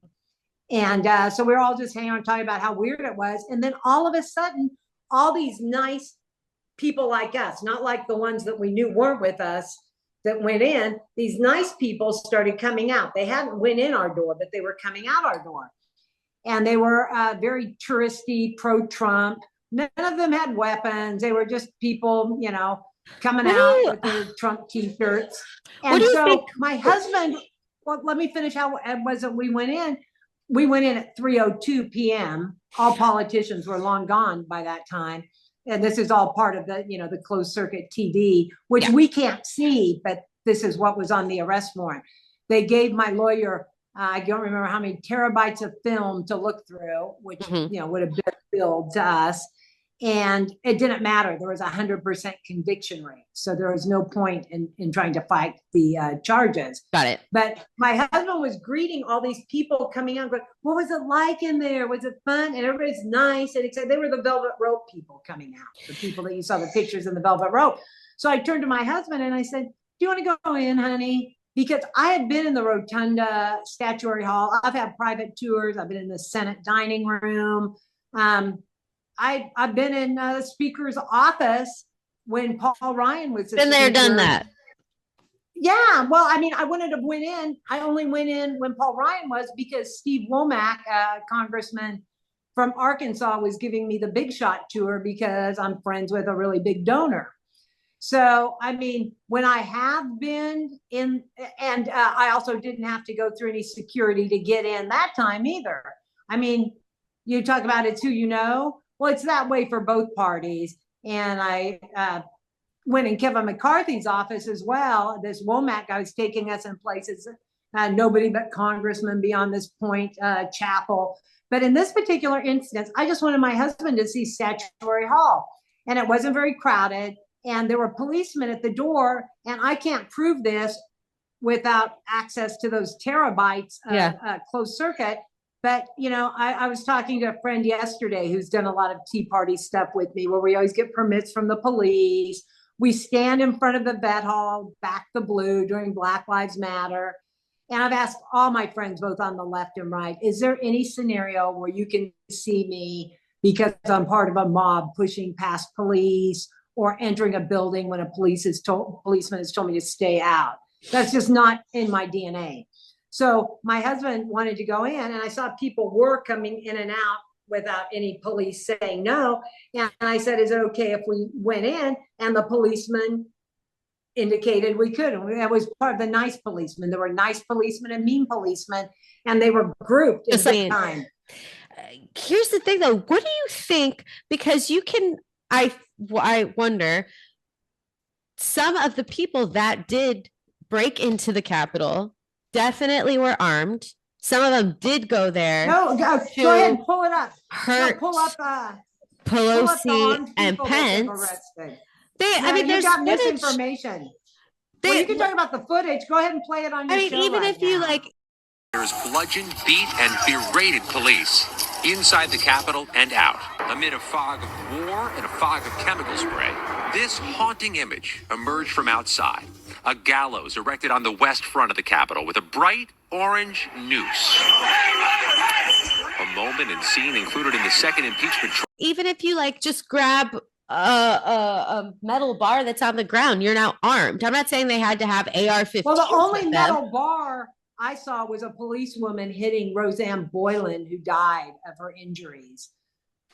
And so we were all just hanging on talking about how weird it was. And then all of a sudden, all these nice people like us, not like the ones that we knew weren't with us, that went in, these nice people started coming out. They hadn't went in our door, but they were coming out our door. And they were very touristy, pro-Trump. None of them had weapons. They were just people, coming out with their Trump t-shirts. And so my husband, well, let me finish how it was that we went in. We went in at 3:02 p.m. All politicians were long gone by that time. And this is all part of the, the closed circuit TD, which we can't see, but this is what was on the arrest warrant. They gave my lawyer, I don't remember how many terabytes of film to look through, which, would have been billed to us. And it didn't matter. There was 100% conviction rate. So there was no point in trying to fight the charges. Got it. But my husband was greeting all these people coming out. Going, what was it like in there? Was it fun? And everybody's nice. And except they were the velvet rope people coming out, the people that you saw the pictures in the velvet rope. So I turned to my husband and I said, do you want to go in, honey? Because I had been in the Rotunda Statuary Hall. I've had private tours. I've been in the Senate dining room. I've been in the speaker's office when Paul Ryan was been there, done that. Yeah, well, I mean, I wouldn't have went in. I only went in when Paul Ryan was because Steve Womack, congressman from Arkansas, was giving me the big shot tour because I'm friends with a really big donor. So, I mean, when I have been in, and I also didn't have to go through any security to get in that time either. I mean, you talk about it's who you know. Well, it's that way for both parties. And I went in Kevin McCarthy's office as well. This Womack guy was taking us in places, nobody but congressmen beyond this point, chapel. But in this particular instance, I just wanted my husband to see Statuary Hall. And it wasn't very crowded. And there were policemen at the door. And I can't prove this without access to those terabytes closed circuit. But, you know, I was talking to a friend yesterday who's done a lot of Tea Party stuff with me where we always get permits from the police. We stand in front of the vet hall, back the blue during Black Lives Matter. And I've asked all my friends, both on the left and right, is there any scenario where you can see me because I'm part of a mob pushing past police or entering a building when a policeman has told me to stay out? That's just not in my DNA. So my husband wanted to go in, and I saw people were coming in and out without any police saying no. And I said, is it okay if we went in? And the policeman indicated we could. And that was part of the nice policemen. There were nice policemen and mean policemen, and they were grouped at the time. Here's the thing, though. What do you think? Because you can, I wonder, some of the people that did break into the Capitol definitely were armed. Some of them did go there. No, go ahead and pull it up. Pull up Pelosi and Pence. I mean, there's got misinformation. Well, you can talk about the footage. Go ahead and play it on your show. I mean, even if you like. There's bludgeoned, beat, and berated police inside the Capitol and out. Amid a fog of war and a fog of chemical spray, this haunting image emerged from outside. A gallows erected on the west front of the Capitol with a bright orange noose. A moment and scene included in the second impeachment trial. Even if you like just grab a metal bar that's on the ground, you're now armed. I'm not saying they had to have AR-15. Well, the only metal bar I saw was a policewoman hitting Roseanne Boylan, who died of her injuries.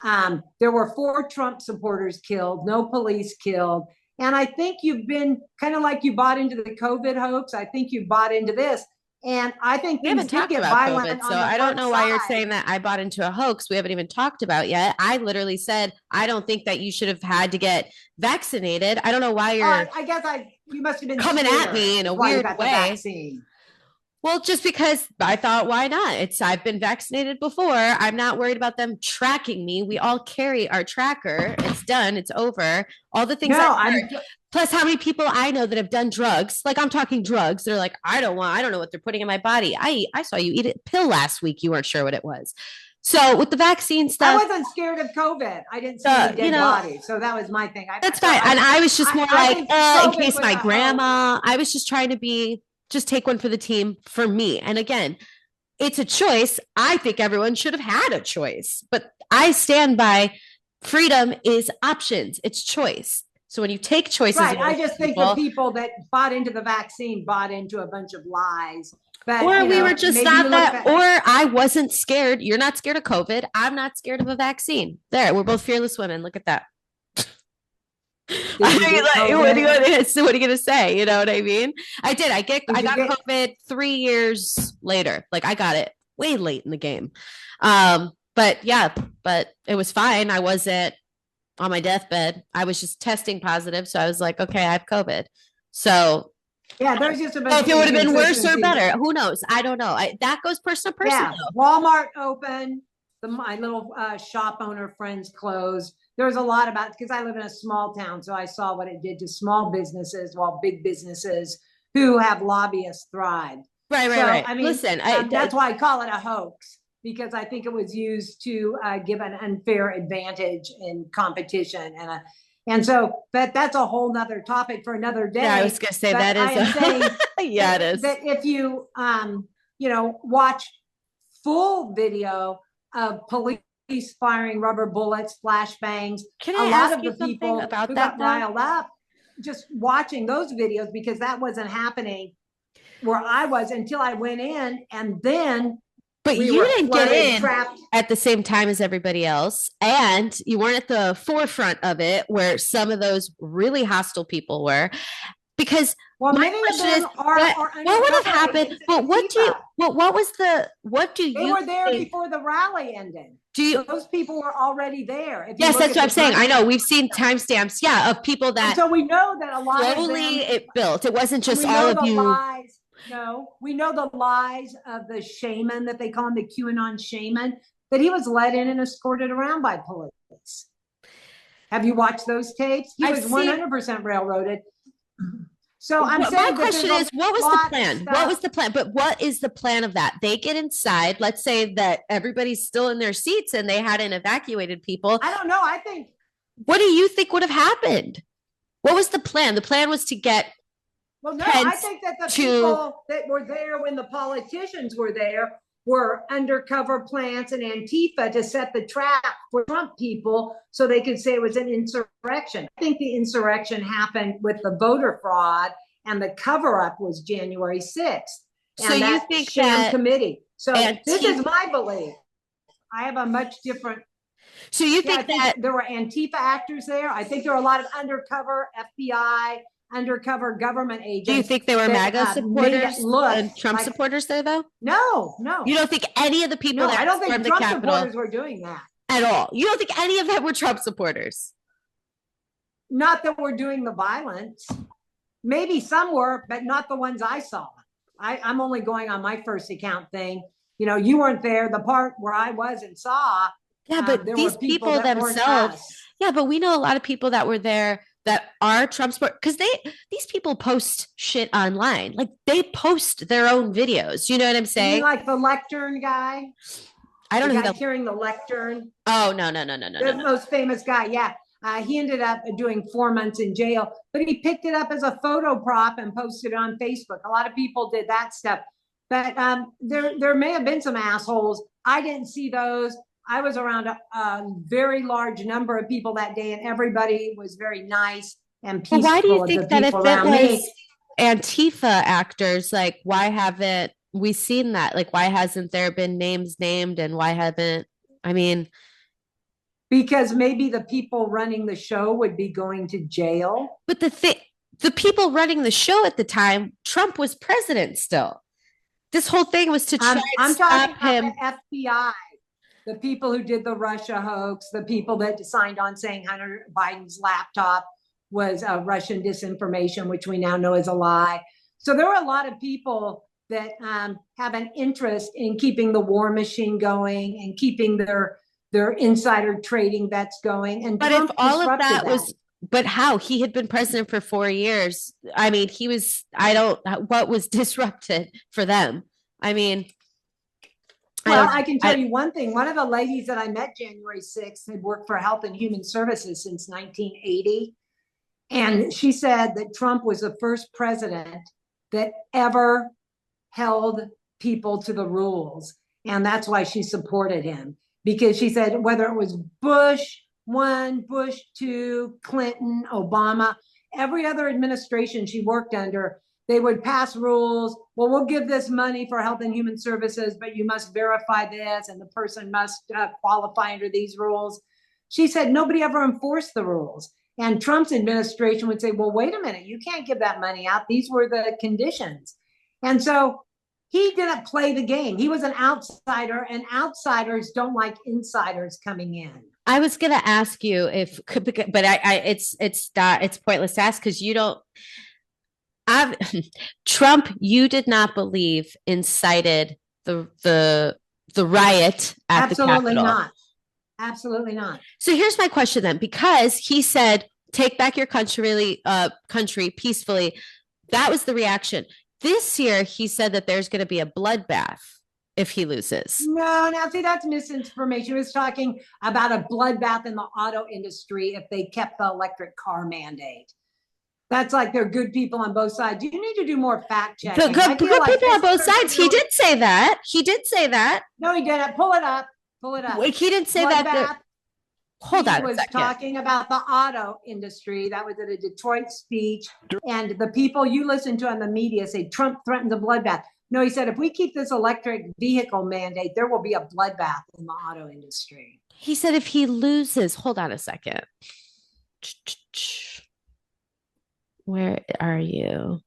There were 4 Trump supporters killed, no police killed. And I think you've been kind of like you bought into the COVID hoax. I think you bought into this. And I think we haven't talked about COVID, so I don't know why you're saying that I bought into a hoax we haven't even talked about yet. I literally said, I don't think that you should have had to get vaccinated. I don't know why you're you must have been coming at me in a weird way. Well, just because I thought, why not? I've been vaccinated before. I'm not worried about them tracking me. We all carry our tracker. It's done. It's over. All the things. Plus, how many people I know that have done drugs? Like, I'm talking drugs. They're like, I don't know what they're putting in my body. I saw you eat a pill last week. You weren't sure what it was. So with the vaccine stuff, I wasn't scared of COVID. I didn't see a dead body. So that was my thing. That's fine. And I was just more in case my grandma, I was just trying to just take one for the team for me. And again, it's a choice. I think everyone should have had a choice, but I stand by freedom is options. It's choice. So when you take choices, right? I just think the people that bought into the vaccine bought into a bunch of lies. But, or we were just not that, or I wasn't scared. You're not scared of COVID. I'm not scared of a vaccine. There, we're both fearless women. Look at that. What are you going to say? You know what I mean? I did. I got COVID 3 years later. Like, I got it way late in the game. But it was fine. I wasn't on my deathbed. I was just testing positive. So I was like, okay, I have COVID. So yeah, there's just a bunch if it would have been worse or better, who knows? I don't know. That goes person to person. Yeah. Walmart open. my little shop owner friends closed. There's a lot about, because I live in a small town, so I saw what it did to small businesses while big businesses who have lobbyists thrived. Right. I mean, listen, that's why I call it a hoax, because I think it was used to give an unfair advantage in competition. But that's a whole nother topic for another day. Yeah, I was going to say that is. Saying yeah, it is. That if you, watch full video of police firing rubber bullets, flashbangs, Can I ask you something about that? Got riled up just watching those videos, because that wasn't happening where I was until I went in, and then. But you didn't get in at the same time as everybody else, and you weren't at the forefront of it where some of those really hostile people were. Because my question is, what would have happened? But what do you? They were there before the rally ended. Those people were already there? Yes, that's what I'm saying. I know we've seen timestamps, of people that. And so we know that a lot slowly it built. It wasn't just all of you. Lies. No, we know the lies of the shaman that they call him, the QAnon shaman, that he was let in and escorted around by police. Have you watched those tapes? He was 100% railroaded. So I'm saying, my question is, what was the plan? What was the plan? But what is the plan of that? They get inside. Let's say that everybody's still in their seats and they hadn't evacuated people. I don't know. I think. What do you think would have happened? What was the plan? The plan was to get. Well, no, I think that the people that were there when the politicians were there were undercover plants and Antifa to set the trap for Trump people so they could say it was an insurrection. I think the insurrection happened with the voter fraud, and the cover-up was January 6th. So you think that committee. So this is my belief. I have a much different. So you think that there were Antifa actors there? I think there were a lot of undercover FBI, undercover government agents. Do you think they were MAGA supporters and Trump supporters there, though? No. You don't think any of the people that I don't think the Trump Capitol supporters were doing that at all? You don't think any of them were Trump supporters? Not that we're doing the violence. Maybe some were, but not the ones I saw. I'm only going on my first account thing. You weren't there. The part where I was and saw. Yeah, but these people themselves. Yeah, but we know a lot of people that were there that are Trump supporters, because these people post shit online. Like, they post their own videos. You know what I'm saying? You mean like the lectern guy? I don't know. Hearing the lectern. Oh, no. The most famous guy. Yeah. He ended up doing 4 months in jail, but he picked it up as a photo prop and posted it on Facebook. A lot of people did that stuff, but there may have been some assholes. I didn't see those. I was around a very large number of people that day, and everybody was very nice and peaceful. Well, why do you think that if it was Antifa actors, like, why haven't we seen that? Like, why hasn't there been names named, and why haven't, because maybe the people running the show would be going to jail. But the people running the show at the time, Trump was president still. This whole thing was to try and stop him. The FBI. The people who did the Russia hoax, the people that signed on saying Hunter Biden's laptop was Russian disinformation, which we now know is a lie. So there were a lot of people that have an interest in keeping the war machine going and keeping their insider trading bets going. And but Trump, if all of that was, but how? He had been president for 4 years. What was disrupted for them? Well, I can tell you one thing. One of the ladies that I met January 6th had worked for Health and Human Services since 1980. And she said that Trump was the first president that ever held people to the rules. And that's why she supported him. Because she said whether it was Bush 1, Bush 2, Clinton, Obama, every other administration she worked under, they would pass rules. Well, we'll give this money for Health and Human Services, but you must verify this, and the person must qualify under these rules. She said nobody ever enforced the rules. And Trump's administration would say, well, wait a minute, you can't give that money out. These were the conditions. And so he didn't play the game. He was an outsider, and outsiders don't like insiders coming in. I was going to ask you but it's pointless to ask, because you don't. Trump, you did not believe, incited the the riot at Absolutely the Capitol. not. Absolutely not. So here's my question then, because he said, take back your country peacefully. That was the reaction. This year, he said that there's going to be a bloodbath if he loses. No, now see, that's misinformation. He was talking about a bloodbath in the auto industry if they kept the electric car mandate. That's like they're good people on both sides. You need to do more fact checking. Good people on both sides. He did say that. He did say that. No, he didn't. Pull it up. Pull it up. Wait, he didn't say that. Hold on He was talking about the auto industry. That was at a Detroit speech. And the people you listen to on the media say Trump threatens a bloodbath. No, he said, if we keep this electric vehicle mandate, there will be a bloodbath in the auto industry. He said if he loses, hold on a second. Where are you?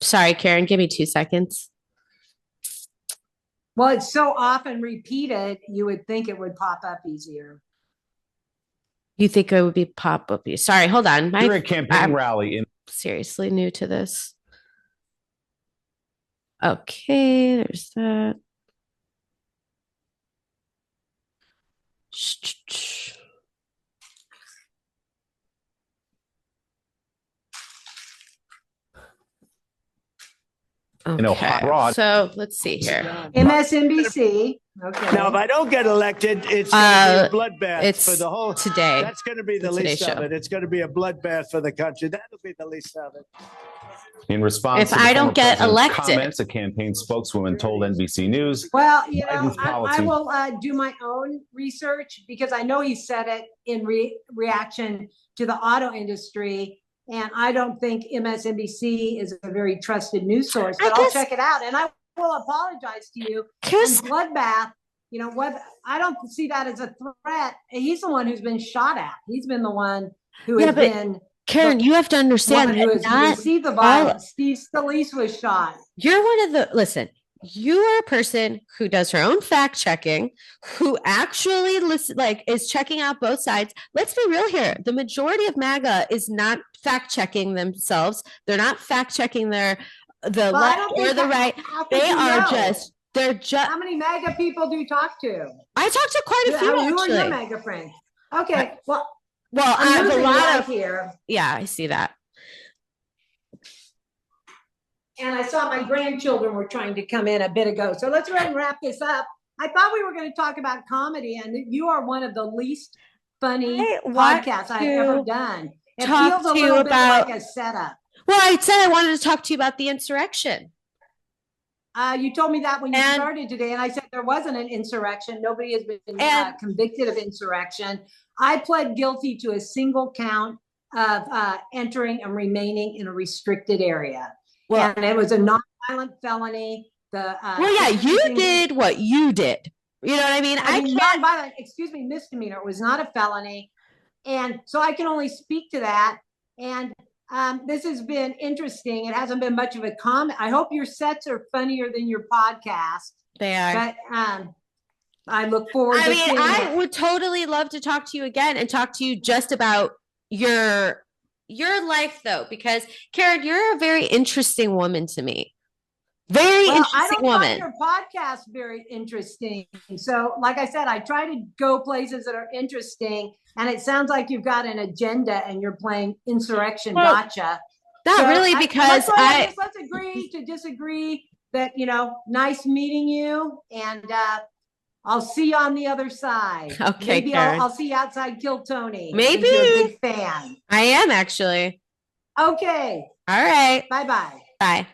Sorry, Karen, give me 2 seconds. Well, it's so often repeated, you would think it would pop up easier. You think it would be pop up? Sorry, hold on. During a campaign rally in seriously new to this. Okay, there's that. Okay, so let's see here. MSNBC. Okay. Now, if I don't get elected, it's going to be a bloodbath it's for the whole. today. That's going to be the least of it. It's going to be a bloodbath for the country. That'll be the least of it. In response If to the I don't former get president's elected. comments, a campaign spokeswoman told NBC News. Well, you know, Biden's I policy- will do my own research because I know he said it in reaction to the auto industry. And I don't think MSNBC is a very trusted news source, but I'll check it out. And I will apologize to you. And bloodbath, you know what? I don't see that as a threat. He's the one who's been shot at. He's been the one who has been. Karen, you have to understand that not received the violence. Steve Scalise was shot. You're one of the listen. You are a person who does her own fact checking, who actually is checking out both sides. Let's be real here. The majority of MAGA is not fact checking themselves. They're not fact checking the left or the right. They're just. How many MAGA people do you talk to? I talk to quite a few. Who are your MAGA friends? Okay, well, I have a lot of here. Yeah, I see that. And I saw my grandchildren were trying to come in a bit ago. So let's go ahead and wrap this up. I thought we were going to talk about comedy, and you are one of the least funny podcasts I've ever done. It feels a little bit like a setup. Well, I said I wanted to talk to you about the insurrection. You told me that when you started today, and I said there wasn't an insurrection. Nobody has been convicted of insurrection. I pled guilty to a single count of entering and remaining in a restricted area. Well, and it was a nonviolent felony. You did what you did. You know what I mean? Nonviolent, misdemeanor. It was not a felony. And so I can only speak to that. And this has been interesting. It hasn't been much of a comment. I hope your sets are funnier than your podcast. They are. But I look forward to seeing I would totally love to talk to you again and talk to you just about your life, though, because Karen, you're a very interesting woman to me. Very interesting woman. I don't find your podcast very interesting. So, like I said, I try to go places that are interesting, and it sounds like you've got an agenda and you're playing insurrection gotcha. Because let's agree to disagree. That nice meeting you, and I'll see you on the other side. Okay, maybe Karen. I'll see you outside Kill Tony. Maybe. You're a big fan. I am actually. Okay. All right. Bye-bye. Bye.